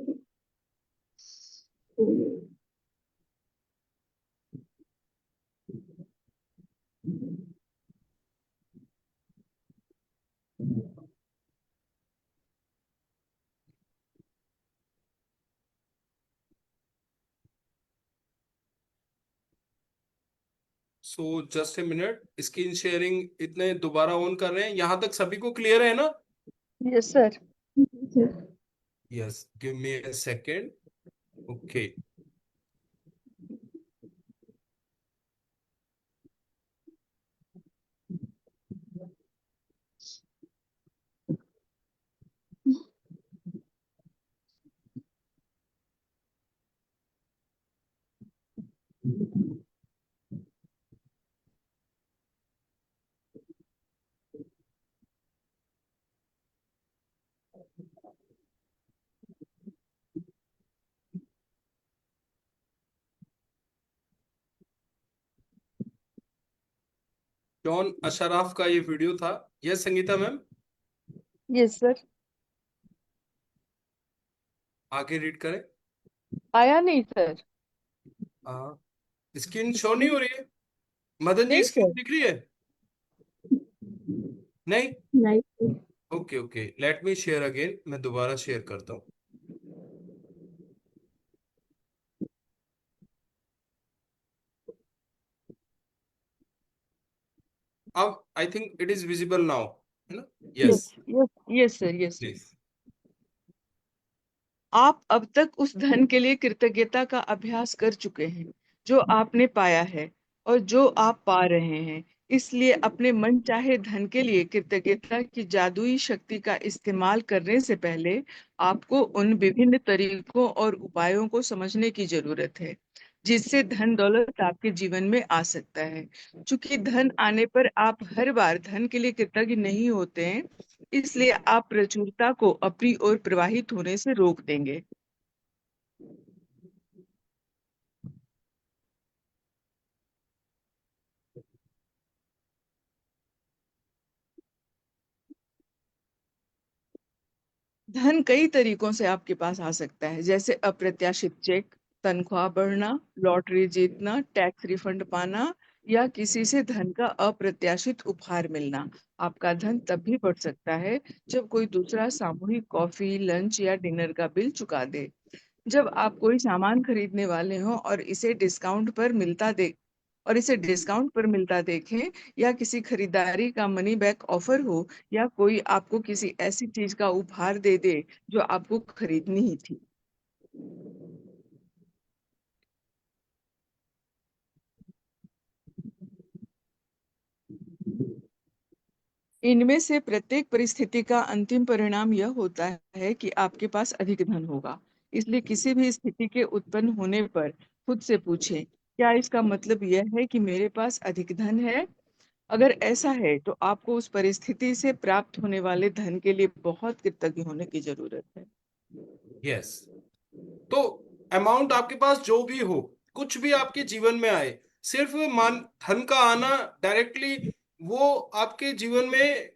So just a minute, screen sharing इतने दोबारा ऑन कर रहे हैं, यहां तक सभी को क्लियर है ना? Yes sir. Sir. Yes, give me a second. Okay, John Ashraf का ये वीडियो था। Yes Sangeeta ma'am, yes sir. आगे रीड करें। आया नहीं सर। हाँ, स्क्रीन शो नहीं हो रही है। मदन जी नहीं स्क्रीन सर। दिख रही है? नहीं? नहीं sir. Okay okay, let me share again, मैं दोबारा शेयर करता हूँ। अब I think it is visible now, है ना? Yes yes yes yes sir. Yes sir. Please. आप अब तक उस धन के लिए कृतज्ञता का अभ्यास कर चुके हैं जो आपने पाया है और जो आप पा रहे हैं। इसलिए अपने मन चाहे धन के लिए कृतज्ञता की जादुई शक्ति का इस्तेमाल करने से पहले आपको उन विभिन्न तरीकों और उपायों को समझने की जरूरत है जिससे धन दौलत आपके जीवन में आ सकता है। क्योंकि धन आने पर आप हर बार धन के लिए कृतज्ञ नहीं होते हैं, इसलिए आप प्रचुरता को अपनी ओर प्रवाहित होने से रोक देंगे। धन कई तरीकों से आपके पास आ सकता है, जैसे अप्रत्याशित चेक, तनख्वाह बढ़ना, लॉटरी जीतना, टैक्स रिफंड पाना या किसी से धन का अप्रत्याशित उपहार मिलना। आपका धन तब भी बढ़ सकता है जब कोई दूसरा सामूहिक कॉफी, लंच या डिनर का बिल चुका दे। जब आप कोई सामान खरीदने वाले हो और इसे डिस्काउंट पर मिलता देखें, या किसी खरीदारी का मनी बैक ऑफर हो, या कोई आपको किसी ऐसी चीज का उपहार दे दे जो आपको खरीदनी ही थी। इनमें से प्रत्येक परिस्थिति का अंतिम परिणाम यह होता है कि आपके पास अधिक धन होगा। इसलिए किसी भी स्थिति के उत्पन्न होने पर खुद से पूछें, क्या इसका मतलब यह है कि मेरे पास अधिक धन है? अगर ऐसा है तो आपको उस परिस्थिति से प्राप्त होने वाले धन के लिए बहुत कृतज्ञ होने की जरूरत है। यस, तो अमाउंट आपके पास जो भी हो, कुछ भी आपके जीवन में आए, सिर्फ मान धन का आना डायरेक्टली वो आपके जीवन में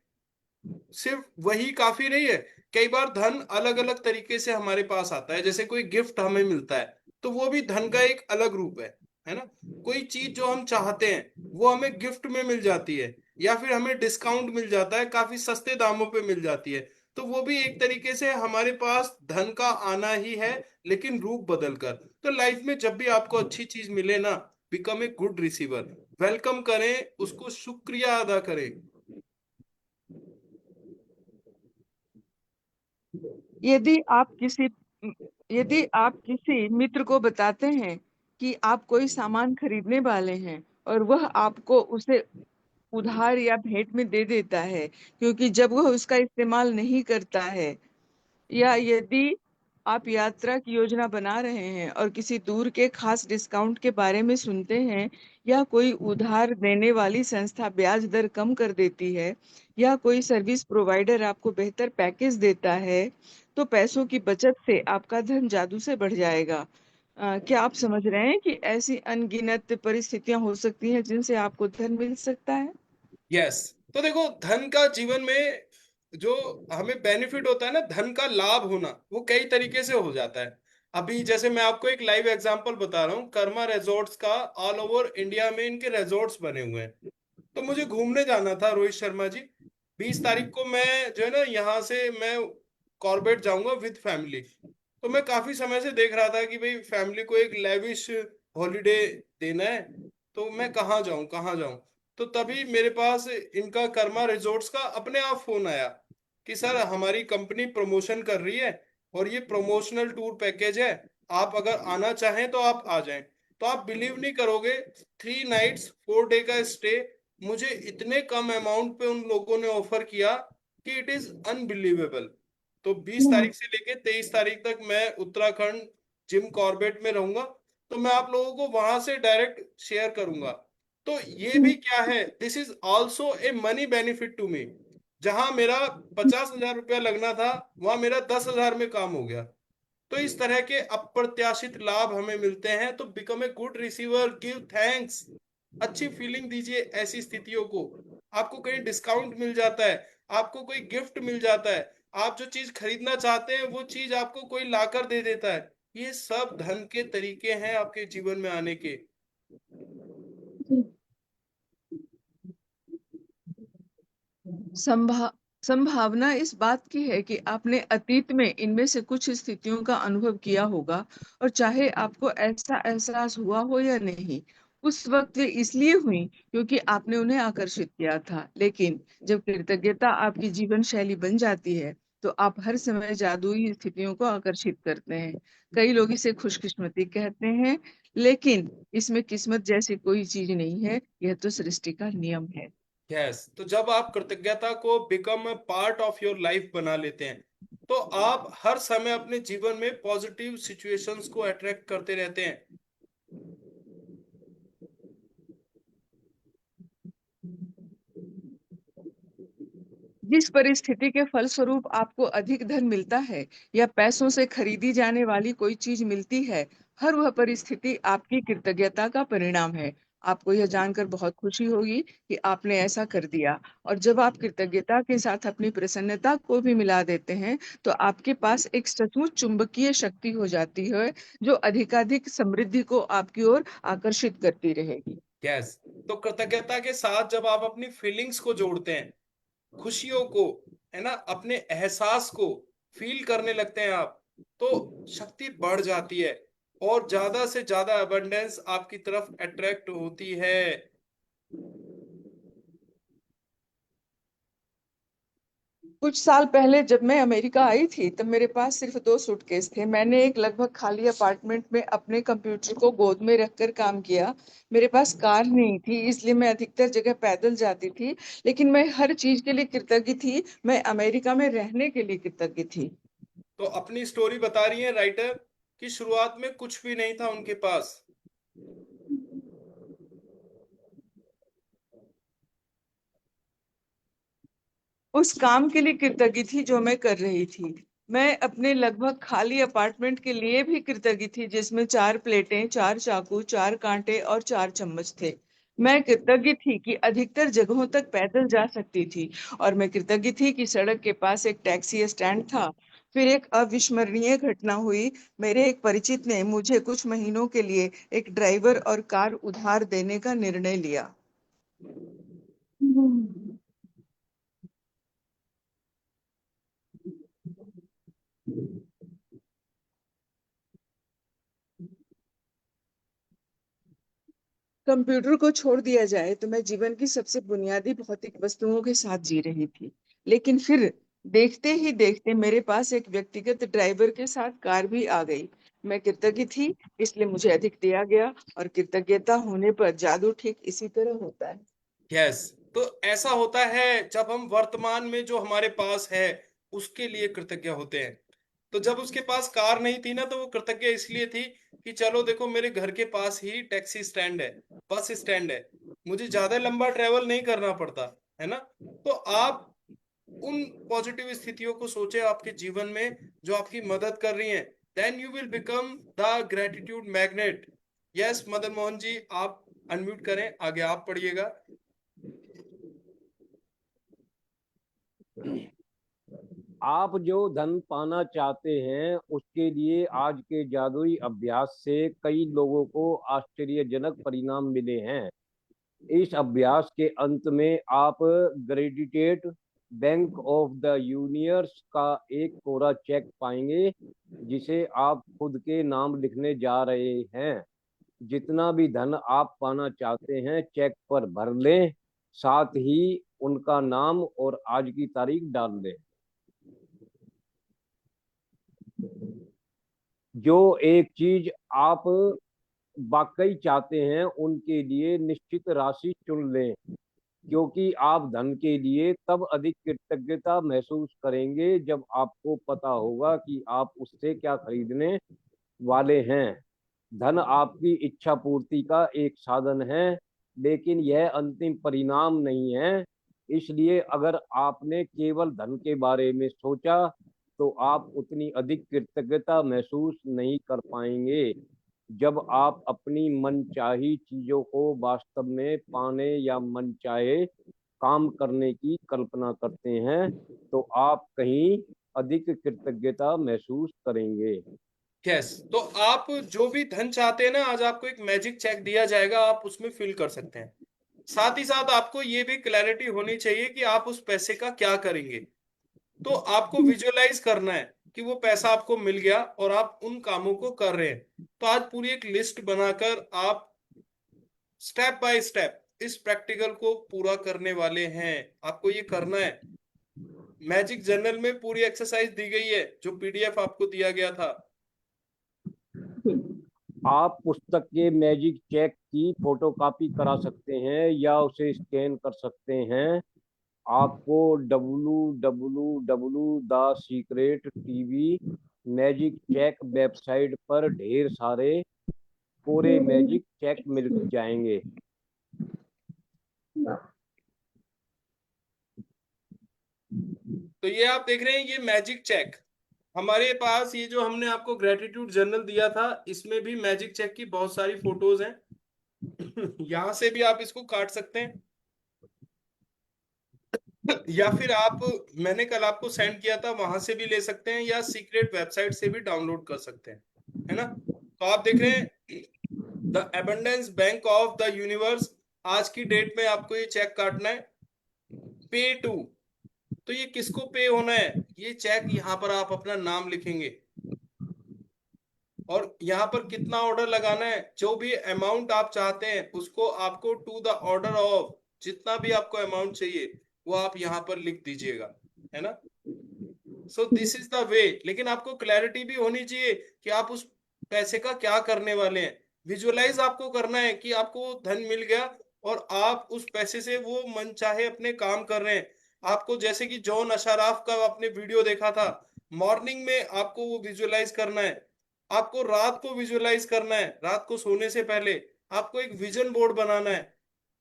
सिर्फ वही काफी नहीं है। कई बार धन अलग अलग तरीके से हमारे पास आता है, जैसे कोई गिफ्ट हमें मिलता है तो वो भी धन का एक अलग रूप है ना? कोई चीज जो हम चाहते हैं वो हमें गिफ्ट में मिल जाती है, या फिर हमें डिस्काउंट मिल जाता है, काफी सस्ते दामों पे मिल जाती है, तो वो भी एक तरीके से हमारे पास धन का आना ही है, लेकिन रूप बदल कर। तो लाइफ में जब भी आपको अच्छी चीज मिले ना, become a good receiver, welcome करें उसको, शुक्रिया अदा करें। यदि आप किसी यदि आप किसी मित्र को बताते हैं कि आप कोई सामान खरीदने वाले हैं और वह आपको उसे उधार या भेंट में दे देता है, क्योंकि जब वह उसका इस्तेमाल नहीं करता है, या यदि आप यात्रा की योजना बना रहे हैं और किसी दूर के खास डिस्काउंट के बारे में सुनते हैं, या कोई उधार देने वाली संस्था ब्याज दर कम कर देती है, या कोई सर्विस प्रोवाइडर आपको बेहतर पैकेज देता है, तो पैसों की बचत से आपका धन जादू से बढ़ जाएगा। क्या आप समझ रहे हैं कि ऐसी अनगिनत परिस्थितियां हो सकती हैं जिनसे आपको धन मिल सकता है? यस, तो देखो धन का जीवन में जो हमें बेनिफिट होता है ना, धन का लाभ होना, वो कई तरीके से हो जाता है। अभी जैसे मैं आपको एक लाइव एग्जांपल बता रहा हूँ, कर्मा रिजॉर्ट्स का, ऑल ओवर इंडिया में इनके रिजॉर्ट्स बने हुए हैं। तो मुझे घूमने जाना था रोहित शर्मा जी, 20 तारीख को मैं जो है ना यहाँ से मैं कॉर्बेट जाऊंगा विद फैमिली। तो मैं काफी समय से देख रहा था कि भाई फैमिली को एक लेविश हॉलीडे देना है, तो मैं कहाँ जाऊं कहाँ जाऊं। तो तभी मेरे पास इनका कर्मा रिजॉर्ट्स का अपने आप फोन आया कि सर हमारी कंपनी प्रमोशन कर रही है और ये प्रमोशनल टूर पैकेज है, आप अगर आना चाहें तो आप आ जाएं। तो आप बिलीव नहीं करोगे, 3 नाइट्स 4 डे का स्टे मुझे इतने कम अमाउंट पे उन लोगों ने ऑफर किया कि इट इज अनबिलीवेबल। तो 20 तारीख से लेके 23 तारीख तक मैं उत्तराखंड जिम कॉर्बेट में रहूंगा। तो मैं आप लोगों को वहां से डायरेक्ट शेयर करूंगा। तो ये भी क्या है, this is also a money benefit to me. जहां मेरा 50,000 रुपया लगना था, वहां मेरा 10,000 में काम हो गया। तो इस तरह के अप्रत्याशित लाभ हमें मिलते हैं। तो become a good receiver, give thanks, अच्छी फीलिंग दीजिए ऐसी स्थितियों को। आपको कहीं डिस्काउंट मिल जाता है, आपको कोई गिफ्ट मिल जाता है, आप जो चीज खरीदना चाहते हैं वो चीज आपको कोई लाकर दे देता है, ये सब धन के तरीके हैं आपके जीवन में आने के। संभा संभावना इस बात की है कि आपने अतीत में इनमें से कुछ स्थितियों का अनुभव किया होगा, और चाहे आपको ऐसा एहसास हुआ हो या नहीं, उस वक्त वे इसलिए हुई क्योंकि आपने उन्हें आकर्षित किया था। लेकिन जब कृतज्ञता आपकी जीवन शैली बन जाती है, तो आप हर समय जादुई स्थितियों को आकर्षित करते हैं। कई लोग इसे खुशकिस्मती कहते हैं, लेकिन इसमें किस्मत जैसी कोई चीज नहीं है, यह तो सृष्टि का नियम है। यस, तो जब आप कृतज्ञता को become part of your life बना लेते हैं, तो आप हर समय अपने जीवन में पॉजिटिव सिचुएशंस को अट्रैक्ट करते रहते हैं। जिस परिस्थिति के फलस्वरूप आपको अधिक धन मिलता है या पैसों से खरीदी जाने वाली कोई चीज मिलती है, हर वह परिस्थिति आपकी कृतज्ञता का परिणाम है। आपको यह जानकर बहुत खुशी होगी कि आपने ऐसा कर दिया। और जब आप कृतज्ञता के साथ अपनी प्रसन्नता को भी मिला देते हैं, तो आपके पास एक सचमुच चुंबकीय शक्ति हो जाती है, जो अधिकाधिक समृद्धि को आपकी ओर आकर्षित करती रहेगी। यस, तो कृतज्ञता के साथ जब आप अपनी फीलिंग्स को जोड़ते हैं, खुशियों को, है ना, अपने एहसास को फील करने लगते हैं आप, तो शक्ति बढ़ जाती है और ज्यादा से ज्यादा अबंडेंस आपकी तरफ अट्रैक्ट होती है। कुछ साल पहले जब मैं अमेरिका आई थी, तब मेरे पास सिर्फ 2 सूटकेस थे। मैंने एक लगभग खाली अपार्टमेंट में अपने कंप्यूटर को गोद में रखकर काम किया। मेरे पास कार नहीं थी, इसलिए मैं अधिकतर जगह पैदल जाती थी। लेकिन मैं हर चीज के लिए कृतज्ञ थी। मैं अमेरिका में रहने के लिए कृतज्ञ थी। तो अपनी स्टोरी बता रही है राइटर कि शुरुआत में कुछ भी नहीं था उनके पास। उस काम के लिए कृतज्ञ थी जो मैं कर रही थी। मैं अपने लगभग खाली अपार्टमेंट के लिए भी कृतज्ञ थी, जिसमें 4 प्लेटें, 4 चाकू, 4 कांटे और 4 चम्मच थे। मैं कृतज्ञ थी कि अधिकतर जगहों तक पैदल जा सकती थी, और मैं कृतज्ञ थी कि सड़क के पास एक टैक्सी स्टैंड था। फिर एक अविस्मरणीय घटना हुई। मेरे एक परिचित ने मुझे कुछ महीनों के लिए एक ड्राइवर और कार उधार देने का निर्णय लिया। कंप्यूटर को छोड़ दिया जाए तो मैं जीवन की सबसे बुनियादी भौतिक वस्तुओं के साथ जी रही थी। लेकिन फिर देखते ही देखते मेरे पास एक व्यक्तिगत ड्राइवर के साथ कार भी आ गई। मैं कृतज्ञ थी, इसलिए मुझे अधिक दिया गया। और कृतज्ञता होने पर जादू ठीक इसी तरह होता है। यस, तो ऐसा होता है जब हम वर्तमान में जो हमारे पास है उसके लिए कृतज्ञ होते हैं। तो जब उसके पास कार नहीं थी ना, तो वो कृतज्ञ इसलिए थी कि चलो देखो मेरे घर के पास ही टैक्सी स्टैंड है, बस स्टैंड है, मुझे ज्यादा लंबा ट्रेवल नहीं करना पड़ता, है ना। तो आप उन पॉजिटिव स्थितियों को सोचे आपके जीवन में जो आपकी मदद कर रही हैं, then you will become the gratitude magnet. Yes Madan Mohan ji, आप अनम्यूट करें, आगे आप पढ़िएगा। आप जो धन पाना चाहते हैं उसके लिए आज के जादुई अभ्यास से कई लोगों को आश्चर्यजनक परिणाम मिले हैं। इस अभ्यास के अंत में आप ग्रेडिटेड बैंक ऑफ द यूनिवर्स का एक कोरा चेक पाएंगे, जिसे आप खुद के नाम लिखने जा रहे हैं। जितना भी धन आप पाना चाहते हैं चेक पर भर लें, साथ ही उनका नाम और आज की तारीख डाल दें। जो एक चीज आप वाकई चाहते हैं उनके लिए निश्चित राशि चुन लें, क्योंकि आप धन के लिए तब अधिक कृतज्ञता महसूस करेंगे जब आपको पता होगा कि आप उससे क्या खरीदने वाले हैं। धन आपकी इच्छा पूर्ति का एक साधन है, लेकिन यह अंतिम परिणाम नहीं है। इसलिए अगर आपने केवल धन के बारे में सोचा तो आप उतनी अधिक कृतज्ञता महसूस नहीं कर पाएंगे। जब आप अपनी मनचाही चीजों को वास्तव में पाने या मनचाहे काम करने की कल्पना करते हैं तो आप कहीं अधिक कृतज्ञता महसूस करेंगे। यस, तो आप जो भी धन चाहते हैं ना, आज आपको एक मैजिक चेक दिया जाएगा, आप उसमें फिल कर सकते हैं। साथ ही साथ आपको ये भी क्लैरिटी होनी चाहिए कि आप उस पैसे का क्या करेंगे। तो आपको विजुअलाइज करना है कि वो पैसा आपको मिल गया और आप उन कामों को कर रहे हैं। तो आज पूरी एक लिस्ट बनाकर आप स्टेप बाय स्टेप इस प्रैक्टिकल को पूरा करने वाले हैं। आपको ये करना है। मैजिक जर्नल में पूरी एक्सरसाइज दी गई है, जो पीडीएफ आपको दिया गया था। आप पुस्तक के मैजिक चेक की फोटोकॉपी करा सकते हैं या उसे स्कैन कर सकते हैं। आपको www.द-सीक्रेट-टीवी मैजिक चेक वेबसाइट पर ढेर सारे कोरे मैजिक चेक मिल जाएंगे। तो ये आप देख रहे हैं, ये मैजिक चेक हमारे पास, ये जो हमने आपको ग्रेटिट्यूड जर्नल दिया था, इसमें भी मैजिक चेक की बहुत सारी फोटोज हैं। यहां से भी आप इसको काट सकते हैं, या फिर आप, मैंने कल आपको सेंड किया था, वहां से भी ले सकते हैं, या सीक्रेट वेबसाइट से भी डाउनलोड कर सकते हैं, है ना। तो आप देख रहे हैं, the abundance bank of the universe, आज की डेट में आपको ये चेक काटना है। पे टू, तो ये किसको पे होना है, ये चेक यहाँ पर आप अपना नाम लिखेंगे और यहाँ पर कितना ऑर्डर लगाना है, जो भी अमाउंट आप चाहते हैं उसको आपको टू द ऑर्डर ऑफ, जितना भी आपको अमाउंट चाहिए वो आप यहाँ पर लिख दीजिएगा, है ना। सो दिस इज द वे। लेकिन आपको क्लैरिटी भी होनी चाहिए कि आप उस पैसे का क्या करने वाले हैं। विजुअलाइज आपको करना है कि आपको वो धन मिल गया और आप उस पैसे से वो मन चाहे अपने काम कर रहे हैं। आपको जैसे कि जॉन अशाराफ का आपने वीडियो देखा था, मॉर्निंग में आपको वो विजुअलाइज करना है, आपको रात को विजुअलाइज करना है, रात को सोने से पहले आपको एक विजन बोर्ड बनाना है।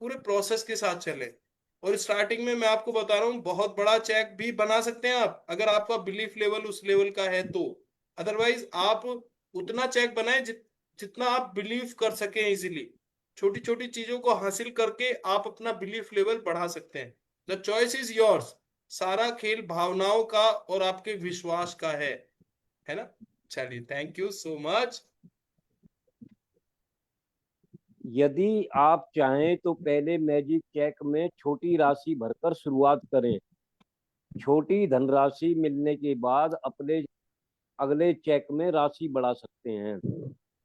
पूरे प्रोसेस के साथ चले। और स्टार्टिंग में मैं आपको बता रहा हूँ, बहुत बड़ा चेक भी बना सकते हैं आप, अगर आपका बिलीफ लेवल उस लेवल का है तो। अदरवाइज आप उतना चेक बनाएं जितना आप बिलीव कर सकें इजीली। छोटी छोटी चीजों को हासिल करके आप अपना बिलीफ लेवल बढ़ा सकते हैं। The choice is yours. सारा खेल भावनाओं का और आपके विश्वास का है ना। चलिए, थैंक यू सो मच। यदि आप चाहें तो पहले मैजिक चेक में छोटी राशि भरकर शुरुआत करें। छोटी धनराशि मिलने के बाद अपने अगले चेक में राशि बढ़ा सकते हैं।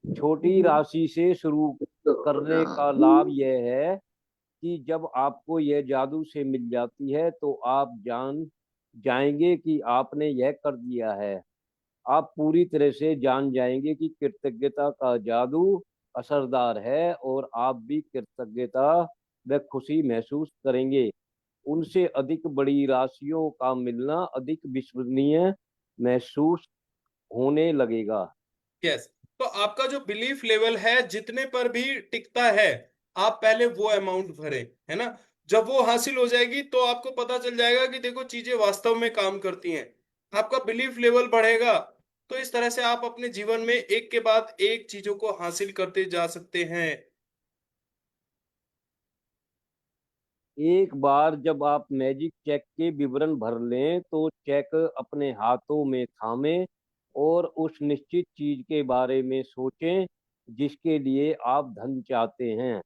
छोटी राशि से शुरू करने का लाभ यह है कि जब आपको यह जादू से मिल जाती है तो आप जान जाएंगे कि आपने यह कर दिया है। आप पूरी तरह से जान जाएंगे कि कृतज्ञता का जादू असरदार है और आप भी कृतज्ञता व खुशी महसूस करेंगे। उनसे अधिक बड़ी राशियों का मिलना अधिक विश्वसनीय महसूस होने लगेगा। यस, तो आपका जो बिलीफ लेवल है जितने पर भी टिकता है, आप पहले वो अमाउंट भरें, है ना। जब वो हासिल हो जाएगी तो आपको पता चल जाएगा कि देखो चीजें वास्तव में काम करती हैं, आपका बिलीफ लेवल बढ़ेगा। तो इस तरह से आप अपने जीवन में एक के बाद एक चीजों को हासिल करते जा सकते हैं। एक बार जब आप मैजिक चेक के विवरण भर लें तो चेक अपने हाथों में थामें और उस निश्चित चीज के बारे में सोचें जिसके लिए आप धन चाहते हैं।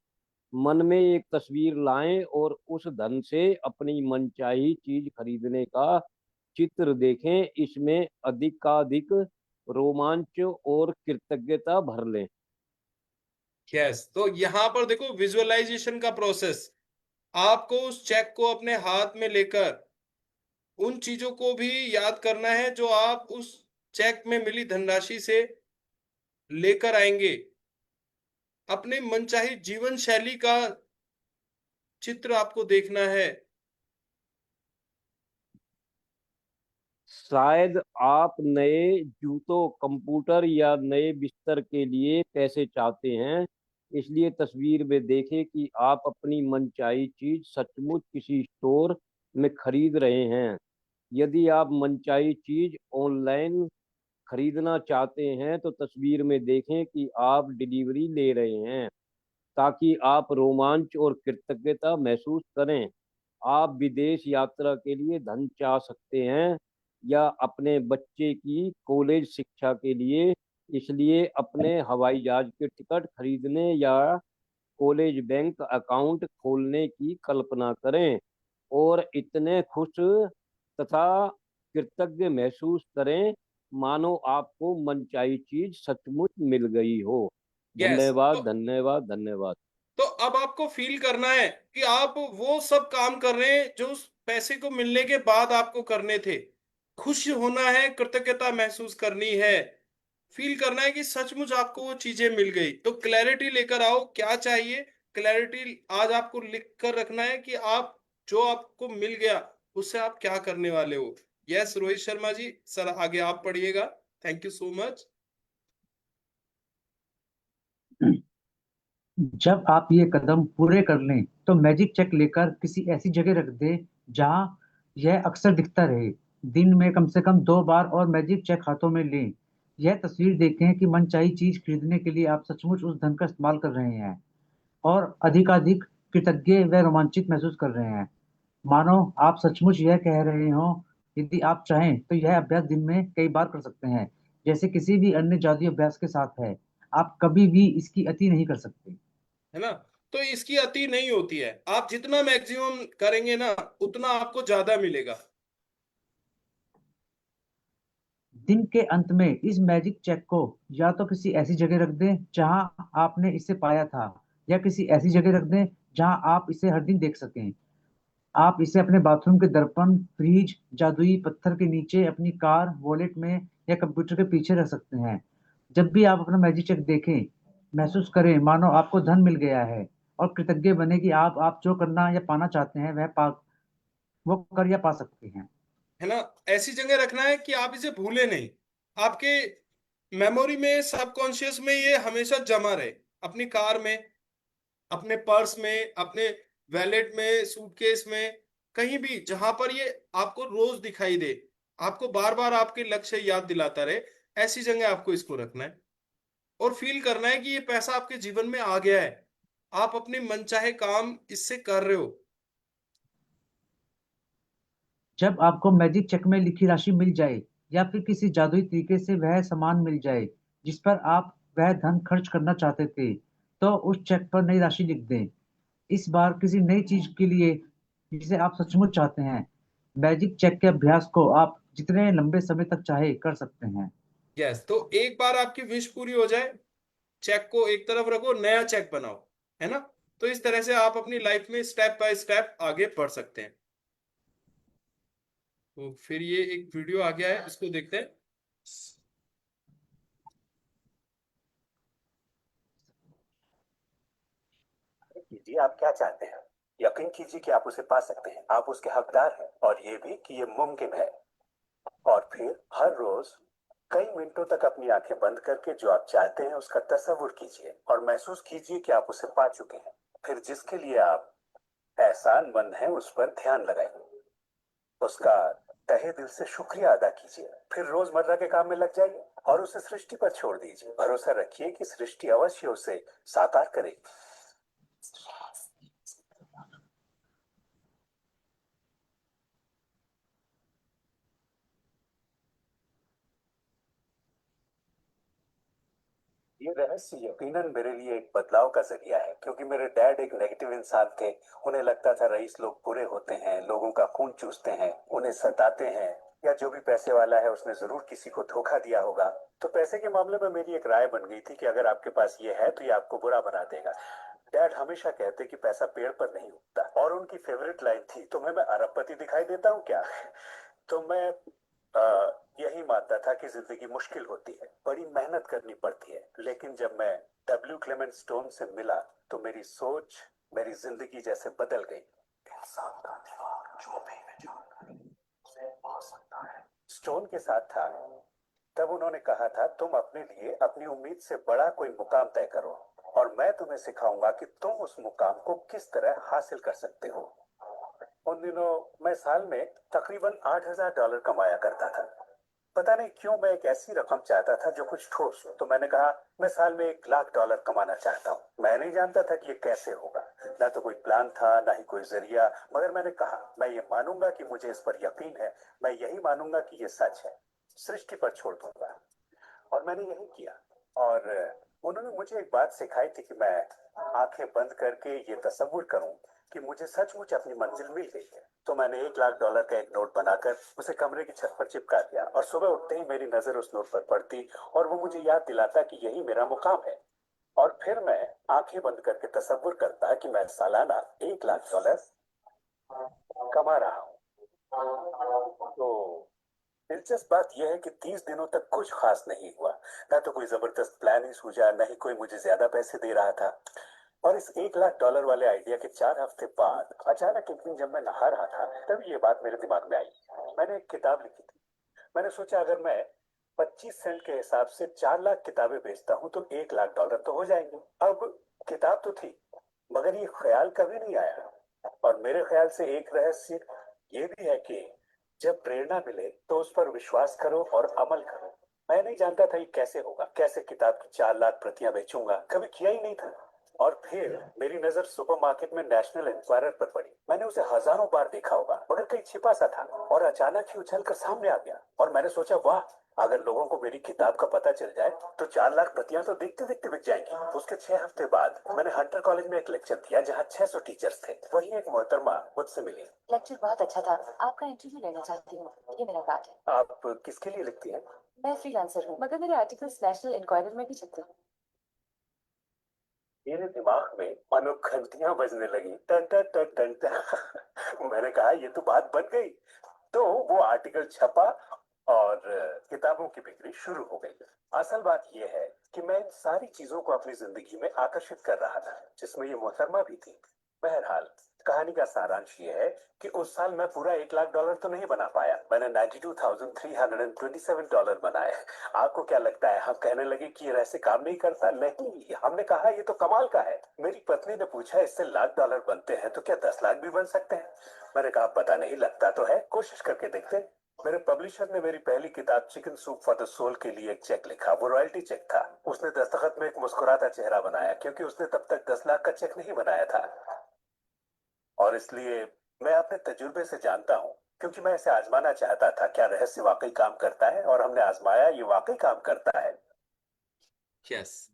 मन में एक तस्वीर लाएं और उस धन से अपनी मनचाही चीज खरीदने का चित्र देखें। इसमें अधिकाधिक रोमांच और कृतज्ञता भर लें। यस, तो यहां पर देखो विजुअलाइजेशन का प्रोसेस, आपको उस चेक को अपने हाथ में लेकर उन चीजों को भी याद करना है जो आप उस चेक में मिली धनराशि से लेकर आएंगे। अपने मनचाही जीवन शैली का चित्र आपको देखना है। शायद आप नए जूतों, कंप्यूटर या नए बिस्तर के लिए पैसे चाहते हैं, इसलिए तस्वीर में देखें कि आप अपनी मनचाही चीज सचमुच किसी स्टोर में खरीद रहे हैं। यदि आप मनचाही चीज ऑनलाइन खरीदना चाहते हैं तो तस्वीर में देखें कि आप डिलीवरी ले रहे हैं, ताकि आप रोमांच और कृतज्ञता महसूस करें। आप विदेश यात्रा के लिए धन चाह सकते हैं या अपने बच्चे की कॉलेज शिक्षा के लिए, इसलिए अपने हवाई जहाज के टिकट खरीदने या कॉलेज बैंक अकाउंट खोलने की कल्पना करें और इतने खुश तथा कृतज्ञ महसूस करें मानो आपको मनचाही चीज सचमुच मिल गई हो। यस, धन्यवाद, धन्यवाद, धन्यवाद। तो अब आपको फील करना है कि आप वो सब काम कर रहे हैं जो उस पैसे को मिलने के बाद आपको करने थे। खुश होना है, कृतज्ञता महसूस करनी है, फील करना है कि सचमुच आपको वो चीजें मिल गई। तो क्लैरिटी लेकर आओ, क्या चाहिए। क्लैरिटी आज आपको लिख कर रखना है कि आप जो आपको मिल गया उससे आप क्या करने वाले हो। यस रोहित शर्मा जी, सर आगे आप पढ़िएगा। Thank you so much. जब आप ये कदम पूरे कर लें तो मैजिक चेक लेकर किसी ऐसी जगह रख दें जहां यह अक्सर दिखता रहे। दिन में कम से कम 2 बार और मैजिक चेक हाथों में लें। यह तस्वीर देखें कि मनचाही चीज खरीदने के लिए आप सचमुच उस धन का इस्तेमाल कर रहे हैं और अधिकाधिक कृतज्ञ व रोमांचित महसूस कर रहे हैं, मानो आप सचमुच यह कह रहे हो। यदि आप चाहें तो यह अभ्यास दिन में कई बार कर सकते हैं, जैसे किसी भी अन्य जादुई अभ्यास के साथ है। आप कभी भी इसकी अति नहीं कर सकते। है ना। तो इसकी अति नहीं होती है, आप जितना मैक्सिमम करेंगे ना उतना आपको ज्यादा मिलेगा। दिन के अंत में इस मैजिक चेक को या तो किसी ऐसी जगह रख दें जहां आपने इसे पाया था, या किसी ऐसी जगह रख दें जहां आप इसे हर दिन देख सकें। आप इसे अपने बाथरूम के दर्पण, फ्रिज, जादुई पत्थर के नीचे, अपनी कार, वॉलेट में या कंप्यूटर के पीछे रख सकते हैं। जब भी आप अपना मैजिक चेक देखें, महसूस करें मानो आपको धन मिल गया है, और कृतज्ञ बने कि आप जो करना या पाना चाहते हैं वो कर या पा सकते हैं। है ना। ऐसी जगह रखना है कि आप इसे भूले नहीं, आपके मेमोरी में, सबकॉन्शियस में ये हमेशा जमा रहे। अपनी कार में, अपने पर्स में, अपने वैलेट में, सूटकेस में, कहीं भी जहां पर ये आपको रोज दिखाई दे, आपको बार बार आपके लक्ष्य याद दिलाता रहे, ऐसी जगह आपको इसको रखना है। और फील करना है कि ये पैसा आपके जीवन में आ गया है, आप अपने मनचाहे काम इससे कर रहे हो। जब आपको मैजिक चेक में लिखी राशि मिल जाए, या फिर किसी जादुई तरीके से वह सामान मिल जाए जिस पर आप वह धन खर्च करना चाहते थे, तो उस चेक पर नई राशि लिख दें। इस बार किसी नई चीज के लिए जिसे आप सचमुच चाहते हैं। मैजिक चेक के अभ्यास को आप जितने लंबे समय तक चाहे कर सकते हैं। यस, तो एक बार आपकी विश पूरी हो जाए, चेक को एक तरफ रखो, नया चेक बनाओ। है ना। तो इस तरह से आप अपनी लाइफ में स्टेप बाय स्टेप आगे बढ़ सकते हैं। तो फिर ये एक वीडियो आ गया है, इसको देखते हैं। कीजिए आप क्या चाहते हैं। यकीन कीजिए कि आप उसे पा सकते हैं, आप उसके हकदार हैं, और ये भी कि ये मुमकिन है। और फिर हर रोज कई मिनटों तक अपनी आंखें बंद करके जो आप चाहते हैं उसका तस्वीर कीजिए और महसूस कीजिए कि आप उसे पा चुके हैं। फिर जिसके लिए आप एहसानमंद हैं उस पर ध्यान लगाइए, उसका तहे दिल से शुक्रिया अदा कीजिए। फिर रोजमर्रा के काम में लग जाइए और उसे सृष्टि पर छोड़ दीजिए। भरोसा रखिए कि सृष्टि अवश्य उसे साकार करेगी। ये रहस्य यकीनन मेरे लिए एक बदलाव का जरिया है, क्योंकि मेरे डैड एक नेगेटिव इंसान थे। उन्हें लगता था रईस लोग बुरे होते हैं, लोगों का खून चूसते हैं, उन्हें सताते हैं, या जो भी पैसे वाला है उसने जरूर किसी को धोखा दिया होगा। तो पैसे के मामले में मेरी एक राय बन गई थी कि अगर आपके पास ये है तो ये आपको बुरा बना देगा। डैड हमेशा कहते कि पैसा पेड़ पर नहीं उगता, और उनकी फेवरेट लाइन थी, तुम्हें मैं अरबपति दिखाई देता हूँ क्या? तो मैं यही मानता था कि जिंदगी मुश्किल होती है, बड़ी मेहनत करनी पड़ती है, लेकिन जब मैं डब्ल्यू क्लेमेंट स्टोन से मिला तो मेरी सोच, मेरी जिंदगी जैसे बदल गई। इंसान का दिमाग जो भी विचार करे उसे पा सकता है, स्टोन के साथ था। तब उन्होंने कहा था, तुम अपने लिए अपनी उम्मीद से बड़ा कोई मुकाम तय करो और मैं तुम्हें सिखाऊंगा कि तुम उस मुकाम को किस तरह हासिल कर सकते हो। उन दिनों मैं साल में तकरीबन $8,000 कमाया करता था। पता नहीं क्यों मैं एक ऐसी रकम चाहता था जो कुछ ठोस हो। तो मैंने कहा, मैं साल में $1,00,000 कमाना चाहता हूँ। मैं नहीं जानता था कि ये कैसे होगा, ना तो कोई प्लान था, ना ही कोई जरिया, मगर मैंने कहा, मैं ये मानूंगा कि मुझे इस पर यकीन है, मैं यही मानूंगा कि ये सच है, सृष्टि पर छोड़ दूंगा। और मैंने यही किया। और उन्होंने मुझे एक बात सिखाई थी कि मैं आंखें बंद करके ये तसव्वुर करूं कि मुझे सचमुच अपनी मंजिल मिल गई है। तो मैंने $1,00,000 का एक नोट बनाकर उसे कमरे की छत पर चिपका दिया, और सुबह उठते ही मेरी नजर उस नोट पर पड़ती और वो मुझे याद दिलाता कि यही मेरा मुकाम है। और फिर मैं आंखें बंद करके तसव्वुर करता कि मैं सालाना $1,00,000 कमा रहा हूँ। तो दिलचस्प बात यह है कि 30 दिनों तक कुछ खास नहीं हुआ। ना तो कोई जबरदस्त प्लान ही सूझा, न ही कोई मुझे ज्यादा पैसे दे रहा था। और इस $1,00,000 वाले आइडिया के 4 हफ्ते बाद अचानक एक दिन जब मैं नहा रहा था, तब ये बात मेरे दिमाग में आई। मैंने एक किताब लिखी थी। मैंने सोचा, अगर मैं 25 सेंट के हिसाब से 4 लाख किताबें बेचता हूँ तो $1,00,000 तो हो जाएंगे। अब किताब तो थी, मगर ये ख्याल कभी नहीं आया। और मेरे ख्याल से एक रहस्य ये भी है कि जब प्रेरणा मिले तो उस पर विश्वास करो और अमल करो। मैं नहीं जानता था ये कैसे होगा, कैसे किताब की 4 लाख प्रतियां बेचूंगा, कभी किया ही नहीं था। और फिर मेरी नजर सुपरमार्केट में नेशनल इंक्वायरर पर पड़ी। मैंने उसे हजारों बार देखा होगा, मगर कहीं छिपा सा था, और अचानक ही उछल कर सामने आ गया। और मैंने सोचा, वाह, अगर लोगों को मेरी किताब का पता चल जाए तो 4 लाख प्रतियां तो देखते देखते बिक जाएंगी। उसके 6 हफ्ते बाद मैंने हंटर कॉलेज में एक लेक्चर दिया जहाँ 600 टीचर्स थे। वही एक मोहतरमा मुझसे मिली। लेक्चर बहुत अच्छा था, आपका इंटरव्यू लेना चाहती हूँ, ये मेरा कार्ड है। आप किसके लिए लिखती हैं? मैं फ्रीलांसर हूँ, मगर मेरे आर्टिकल्स नेशनल इंक्वायरर में भी छपते हैं। मेरे दिमाग में मानो घंटियां बजने लगी, टन टन टन टन टन। मैंने कहा, ये तो बात बन गई। तो वो आर्टिकल छपा और किताबों की बिक्री शुरू हो गई। असल बात यह है कि मैं इन सारी चीजों को अपनी जिंदगी में आकर्षित कर रहा था, जिसमें ये मोहतरमा भी थी। बहरहाल, कहानी का सारांश ये है कि उस साल मैं पूरा $1,00,000 तो नहीं बना पाया। मैंने $92,327 बनाए। आपको क्या लगता है, हम कहने लगे कि ये ऐसे काम नहीं करता? नहीं, हमने कहा ये तो कमाल का है। मेरी पत्नी ने पूछा, इससे $1,00,000 बनते हैं तो क्या 10 लाख भी बन सकते हैं? मैंने कहा, पता नहीं, लगता तो है, कोशिश करके देखते हैं। मेरे पब्लिशर ने मेरी पहली किताब chicken soup for the soul के लिए एक चेक लिखा। वो रॉयल्टी चेक था। उसने दस्तखत में एक मुस्कुराता चेहरा बनाया, क्योंकि उसने तब तक 10 लाख का चेक नहीं बनाया था। और इसलिए मैं अपने तजुर्बे से जानता हूँ, क्योंकि मैं इसे आजमाना चाहता था, क्या रहस्य वाकई काम करता है, और हमने आजमाया, ये वाकई काम करता है। यस।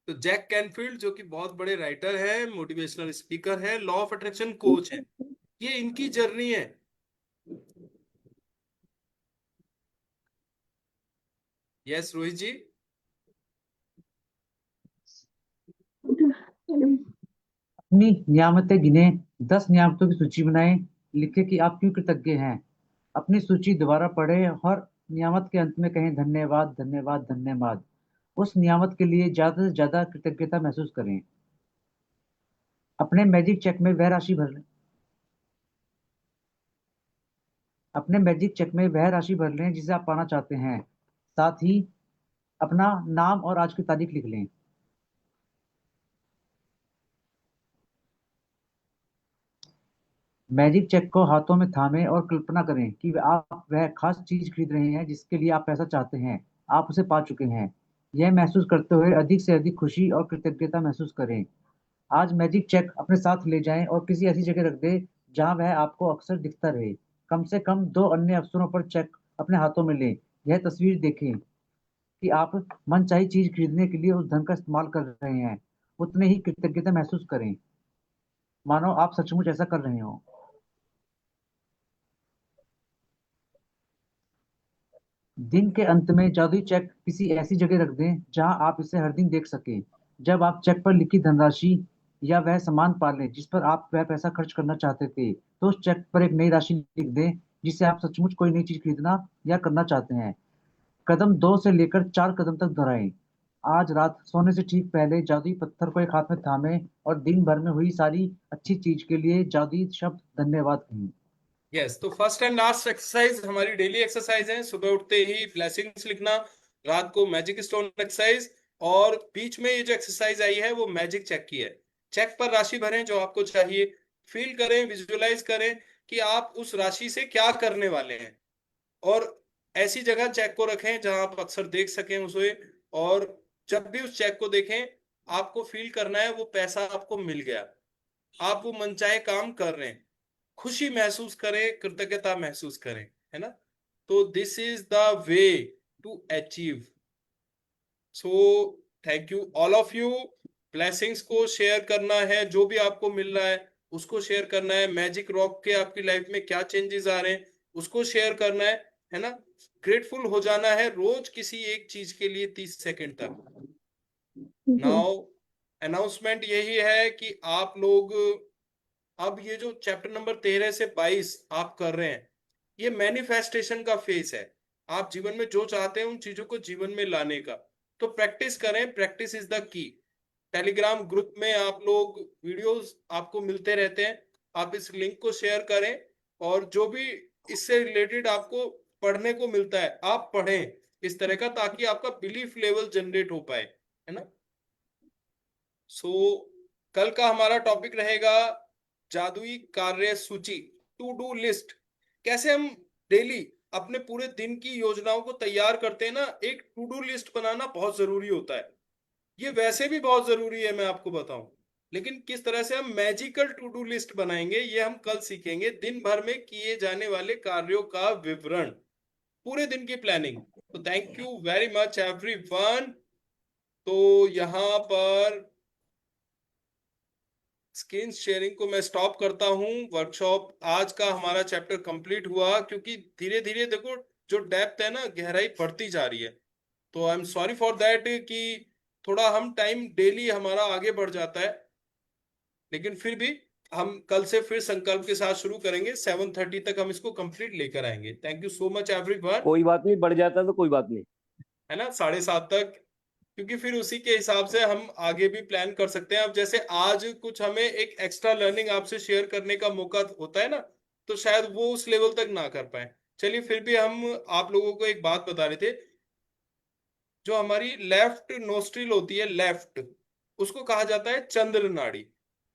तो जैक कैनफील्ड जो कि बहुत बड़े राइटर हैं, मोटिवेशनल स्पीकर हैं, लॉ ऑफ अट्रैक्शन कोच हैं, ये इनकी जर्नी है। यस रोहित जी। अपनी नियामतें गिने, 10 नियामतों की सूची बनाएं, लिखें कि आप क्यों कृतज्ञ हैं। अपनी सूची दोबारा पढ़ें और नियामत के अंत में कहें, धन्यवाद धन्यवाद धन्यवाद। उस नियामत के लिए ज्यादा से ज्यादा कृतज्ञता महसूस करें। अपने मैजिक चेक में वह राशि भर लें अपने मैजिक चेक में वह राशि भर लें जिसे आप पाना चाहते हैं। साथ ही अपना नाम और आज की तारीख लिख लें। मैजिक चेक को हाथों में थामें और कल्पना करें कि आप वह खास चीज खरीद रहे हैं जिसके लिए आप पैसा चाहते हैं। आप उसे पा चुके हैं। यह महसूस करते हुए अधिक से अधिक खुशी और कृतज्ञता महसूस करें। आज मैजिक चेक अपने साथ ले जाएं और किसी ऐसी जगह रख दें जहां वह आपको अक्सर दिखता रहे। कम से कम 2 अन्य अवसरों पर चेक अपने हाथों में लें। यह तस्वीर देखें कि आप मनचाही चीज खरीदने के लिए उस धन का इस्तेमाल कर रहे हैं। उतने ही कृतज्ञता महसूस करें, मानो आप सचमुच ऐसा कर रहे हो। दिन के अंत में जादुई चेक किसी ऐसी जगह रख दें जहां आप इसे हर दिन देख सकें। जब आप चेक पर लिखी धनराशि या वह सामान पा लें जिस पर आप वह पैसा खर्च करना चाहते थे, तो उस चेक पर एक नई राशि लिख दें जिससे आप सचमुच कोई नई चीज खरीदना या करना चाहते हैं। कदम 2 से लेकर 4 कदम तक दोहराएं। आज रात सोने से ठीक पहले जादुई पत्थर को एक हाथ में थामें और दिन भर में हुई सारी अच्छी चीज के लिए जादुई शब्द धन्यवाद कहें। यस, तो फर्स्ट एंड लास्ट एक्सरसाइज हमारी डेली एक्सरसाइज है। सुबह उठते ही ब्लेसिंग्स लिखना, रात को मैजिक स्टोन एक्सरसाइज, और बीच में ये जो एक्सरसाइज आई है वो मैजिक चेक की है। चेक पर राशि भरें जो आपको चाहिए, फील करें, विजुअलाइज करें कि आप उस राशि से क्या करने वाले हैं, और ऐसी जगह चेक को रखें जहां आप अक्सर देख सकें उसे। और जब भी उस चेक को देखें, आपको फील करना है वो पैसा आपको मिल गया, आप वो मनचाहे काम कर रहे हैं, खुशी महसूस करें, कृतज्ञता महसूस करें, है ना। तो this is the way to achieve. So thank you all of you. Blessings को शेयर करना है, जो भी आपको मिल रहा है उसको शेयर करना है। मैजिक रॉक के आपकी लाइफ में क्या चेंजेस आ रहे हैं उसको शेयर करना है ना। ग्रेटफुल हो जाना है रोज किसी एक चीज के लिए 30 सेकंड तक। नाउ अनाउंसमेंट यही है कि आप लोग अब ये जो चैप्टर नंबर 13 से 22 आप कर रहे हैं, ये मैनिफेस्टेशन का फेज है। आप जीवन में जो चाहते हैं उन चीजों को जीवन में लाने का, तो प्रैक्टिस करें, प्रैक्टिस इज द की। टेलीग्राम ग्रुप में आप लोग वीडियोस आपको मिलते रहते हैं, आप इस लिंक को शेयर करें, और जो भी इससे रिलेटेड आपको पढ़ने को मिलता है आप पढ़ें इस तरह का, ताकि आपका बिलीफ लेवल जनरेट हो पाए, है ना। सो कल का हमारा टॉपिक रहेगा जादुई कार्य सूची, टू डू लिस्ट। कैसे हम डेली अपने पूरे दिन की योजनाओं को तैयार करते हैं ना, एक टू डू लिस्ट बनाना बहुत जरूरी होता है। ये वैसे भी बहुत जरूरी है, मैं आपको बताऊं, लेकिन किस तरह से हम मैजिकल टू डू लिस्ट बनाएंगे ये हम कल सीखेंगे। दिन भर में किए जाने वाले कार्यों का विवरण, पूरे दिन की प्लानिंग। तो thank you very much everyone. तो यहाँ पर स्क्रीन शेयरिंग को मैं स्टॉप करता हूं। वर्कशॉप आज का हमारा चैप्टर कंप्लीट हुआ, क्योंकि धीरे धीरे देखो जो डेप्थ है ना, गहराई बढ़ती जा रही है। तो I am sorry for that कि थोड़ा हम टाइम डेली हमारा आगे बढ़ जाता है, लेकिन फिर भी हम कल से फिर संकल्प के साथ शुरू करेंगे। 7:30 तक हम इसको कंप्लीट लेकर आएंगे। Thank you so much everyone, कोई बात नहीं, बढ़ जाता तो कोई बात नहीं। है ना, 7:30 तक, क्योंकि फिर उसी के हिसाब से हम आगे भी प्लान कर सकते हैं। अब जैसे आज कुछ हमें एक एक्स्ट्रा लर्निंग आपसे शेयर करने का मौका होता है ना, तो शायद वो उस लेवल तक ना कर पाए। चलिए, फिर भी हम आप लोगों को एक बात बता रहे थे। जो हमारी लेफ्ट नोस्ट्रिल होती है, लेफ्ट, उसको कहा जाता है चंद्र नाड़ी,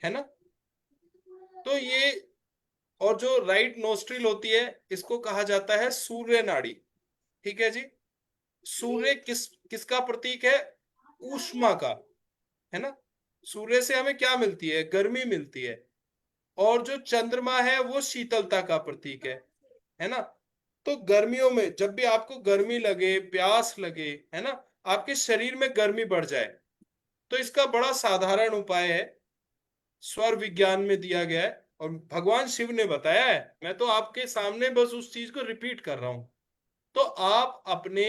है ना। तो ये, और जो राइट नोस्ट्रिल होती है इसको कहा जाता है सूर्य नाड़ी। ठीक है जी। सूर्य किसका प्रतीक है? ऊष्मा का, है ना। सूर्य से हमें क्या मिलती है? गर्मी मिलती है। और जो चंद्रमा है वो शीतलता का प्रतीक है ना। तो गर्मियों में जब भी आपको गर्मी लगे, प्यास लगे, है ना, आपके शरीर में गर्मी बढ़ जाए, तो इसका बड़ा साधारण उपाय है, स्वर विज्ञान में दिया गया है और भगवान शिव ने बताया है। मैं तो आपके सामने बस उस चीज को रिपीट कर रहा हूं। तो आप अपने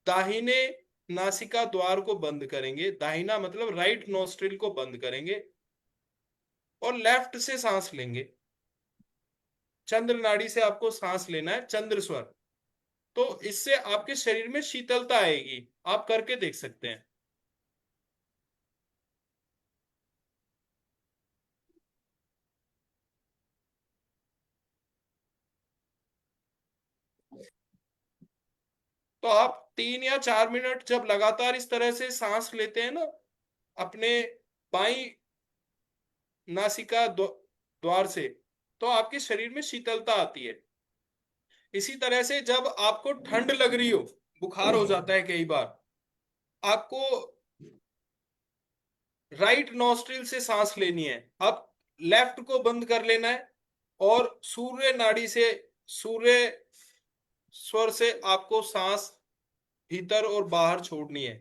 दाहिने नासिका द्वार को बंद करेंगे, दाहिना मतलब राइट नोस्ट्रिल को बंद करेंगे, और लेफ्ट से सांस लेंगे। चंद्र नाड़ी से आपको सांस लेना है, चंद्र स्वर। तो इससे आपके शरीर में शीतलता आएगी। आप करके देख सकते हैं। तो आप 3 या 4 मिनट जब लगातार इस तरह से सांस लेते हैं ना, अपने बाई नासिका द्वार से, तो आपके शरीर में शीतलता आती है। इसी तरह से जब आपको ठंड लग रही हो, बुखार हो जाता है कई बार, आपको राइट नॉस्ट्रिल से सांस लेनी है। अब लेफ्ट को बंद कर लेना है, और सूर्य नाड़ी से, सूर्य स्वर से आपको सांस भीतर और बाहर छोड़नी है।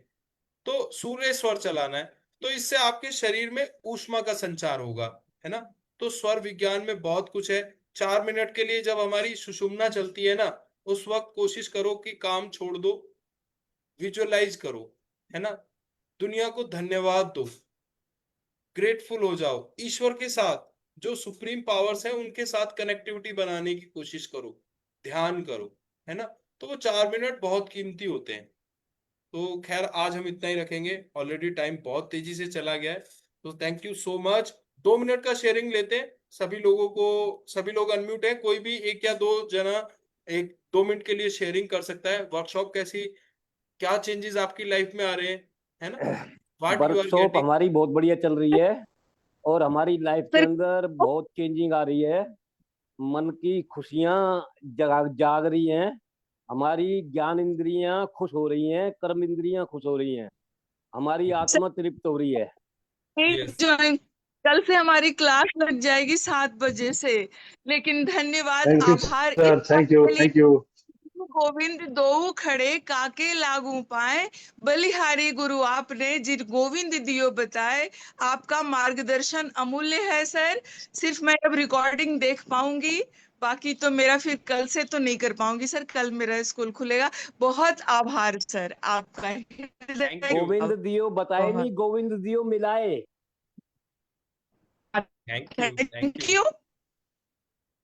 तो सूर्य स्वर चलाना है। तो इससे आपके शरीर में ऊष्मा का संचार होगा, है ना। तो स्वर विज्ञान में बहुत कुछ है। 4 मिनट के लिए जब हमारी सुषुम्ना चलती है ना, उस वक्त कोशिश करो कि काम छोड़ दो, विजुअलाइज करो, है ना, दुनिया को धन्यवाद दो, ग्रेटफुल हो जाओ, ईश्वर के साथ जो सुप्रीम पावर्स है उनके साथ कनेक्टिविटी बनाने की कोशिश करो, ध्यान करो, है ना। तो वो 4 मिनट बहुत कीमती होते हैं। तो खैर आज हम इतना ही रखेंगे, ऑलरेडी टाइम बहुत तेजी से चला गया है। तो thank you so much. 2 minute का शेयरिंग लेते हैं सभी लोगों को, सभी लोग अनम्यूट है, कोई भी एक या दो जना 1-2 मिनट के लिए शेयरिंग कर सकता है। वर्कशॉप कैसी, क्या चेंजेस आपकी लाइफ में आ रहे हैं, है ना, what you are workshop getting. हमारी बहुत बढ़िया चल रही है और हमारी लाइफ के सर अंदर बहुत चेंजिंग आ रही है। मन की खुशियां जाग रही हैं, हमारी ज्ञान इंद्रियां खुश हो रही हैं, कर्म इंद्रियां खुश हो रही हैं, हमारी आत्मा तृप्त हो रही है। यस, ज्वाइन, कल से हमारी क्लास लग जाएगी 7 बजे से। लेकिन धन्यवाद, Thank you, आभार इस sir. बात Thank you. के लिए। Thank you. गोविंद दोऊ खड़े काके लागू पाए, बलिहारी गुरु आपने जिन गोविंद दियो बताए। आपका मार्गदर्शन अमूल्य है सर। सिर्फ मैं अब रिकॉर्डिंग देख पाऊंगी, बाकी तो मेरा फिर कल से तो नहीं कर पाऊंगी सर, कल मेरा स्कूल खुलेगा। बहुत आभार सर आपका, हृदय थैंक की यू, गोविंद दियो बताए बहुत नहीं, गोविंद दियो मिलाए। Thank you, thank thank you, you.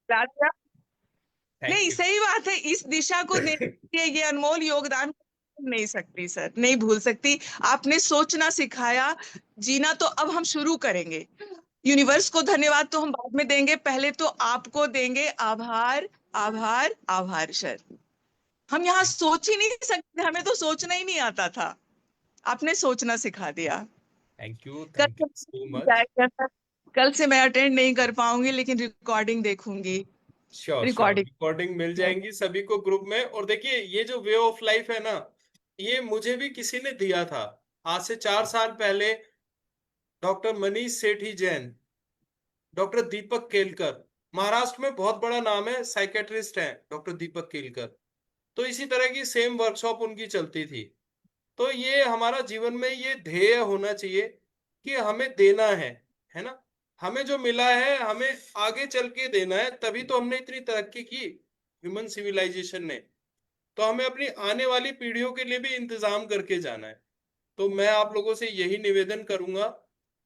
Thank नहीं, यू। सही बात है, इस दिशा को देने के लिए ये अनमोल योगदान नहीं सकती सर, नहीं भूल सकती। आपने सोचना सिखाया, जीना तो अब हम शुरू करेंगे। यूनिवर्स को धन्यवाद तो हम बाद में देंगे, पहले तो आपको देंगे आभार। आभार आभार सर। हम यहाँ सोच ही नहीं सकते, हमें तो सोचना ही नहीं आता था, आपने सोचना सिखा दिया। थैंक यू, कल थैंक यू सो से मच। जाएगा सर, कल से मैं अटेंड नहीं कर पाऊंगी, लेकिन रिकॉर्डिंग देखूंगी। श्योर श्योर, रिकॉर्डिंग रिकॉर्डिंग मिल जाएंगी सभी को ग्रुप में। और देखिए ये जो वे ऑफ लाइफ है ना, ये मुझे भी किसी ने दिया था आज से 4 साल पहले। डॉक्टर मनीष सेठी जैन, डॉक्टर दीपक केलकर, महाराष्ट्र में बहुत बड़ा नाम है, साइकेट्रिस्ट हैं डॉक्टर दीपक केलकर। तो इसी तरह की सेम वर्कशॉप उनकी चलती थी। तो ये हमारा जीवन में ये ध्येय होना चाहिए कि हमें देना है ना, हमें जो मिला है हमें आगे चल के देना है, तभी तो हमने इतनी तरक्की की ह्यूमन सिविलाइजेशन ने। तो हमें अपनी आने वाली पीढ़ियों के लिए भी इंतजाम करके जाना है। तो मैं आप लोगों से यही निवेदन करूंगा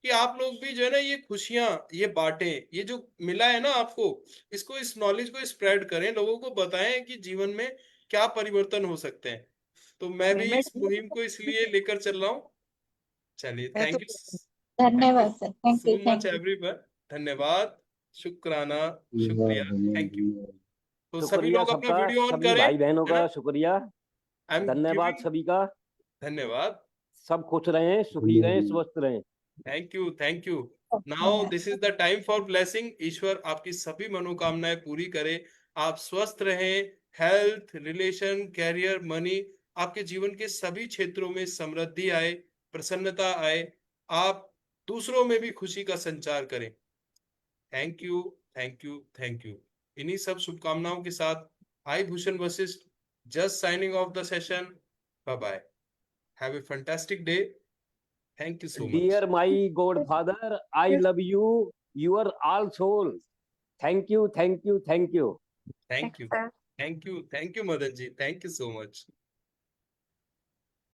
कि आप लोग भी जो है ना ये खुशियां ये बांटें, ये जो मिला है ना आपको, इसको, इस नॉलेज को स्प्रेड करें, लोगों को बताएं कि जीवन में क्या परिवर्तन हो सकते हैं। तो मैं भी मैं इस मुहिम को इसलिए लेकर चल रहा हूँ। चलिए, मैं तो थैंक यू धन्यवाद sir, thank so you, much thank you. Everyone. धन्यवाद, शुक्राना, शुक्रिया, थैंक यू। तो सभी शुक्रिया लोग अपना सबका, वीडियो ऑन सभी करें, भाई बहनों है ना। का शुक्रिया, आई एम धन्यवाद गिविंग, सभी का। धन्यवाद, सब खुश रहें, सुखी रहें, स्वस्थ रहें। Thank you, thank you. Now this is the time for blessing. ईश्वर आपकी सभी मनोकामनाएं पूरी करे, आप स्वस्थ रहें, हेल्थ, रिलेशन, कैरियर, मनी, आपके जीवन के सभी क्षेत्रों में समृद्धि आए, प्रसन्नता आए, आप दूसरों में भी खुशी का संचार करें। Thank you, thank you, thank you. इन्हीं सब शुभकामनाओं के साथ I Bhushan Vashisht just signing off the session. Bye bye, have a fantastic day, thank you so much. Dear my God father, I love you, your all soul. Thank you, thank you, thank you. Thank you, thank you, thank you Madan ji, thank you so much.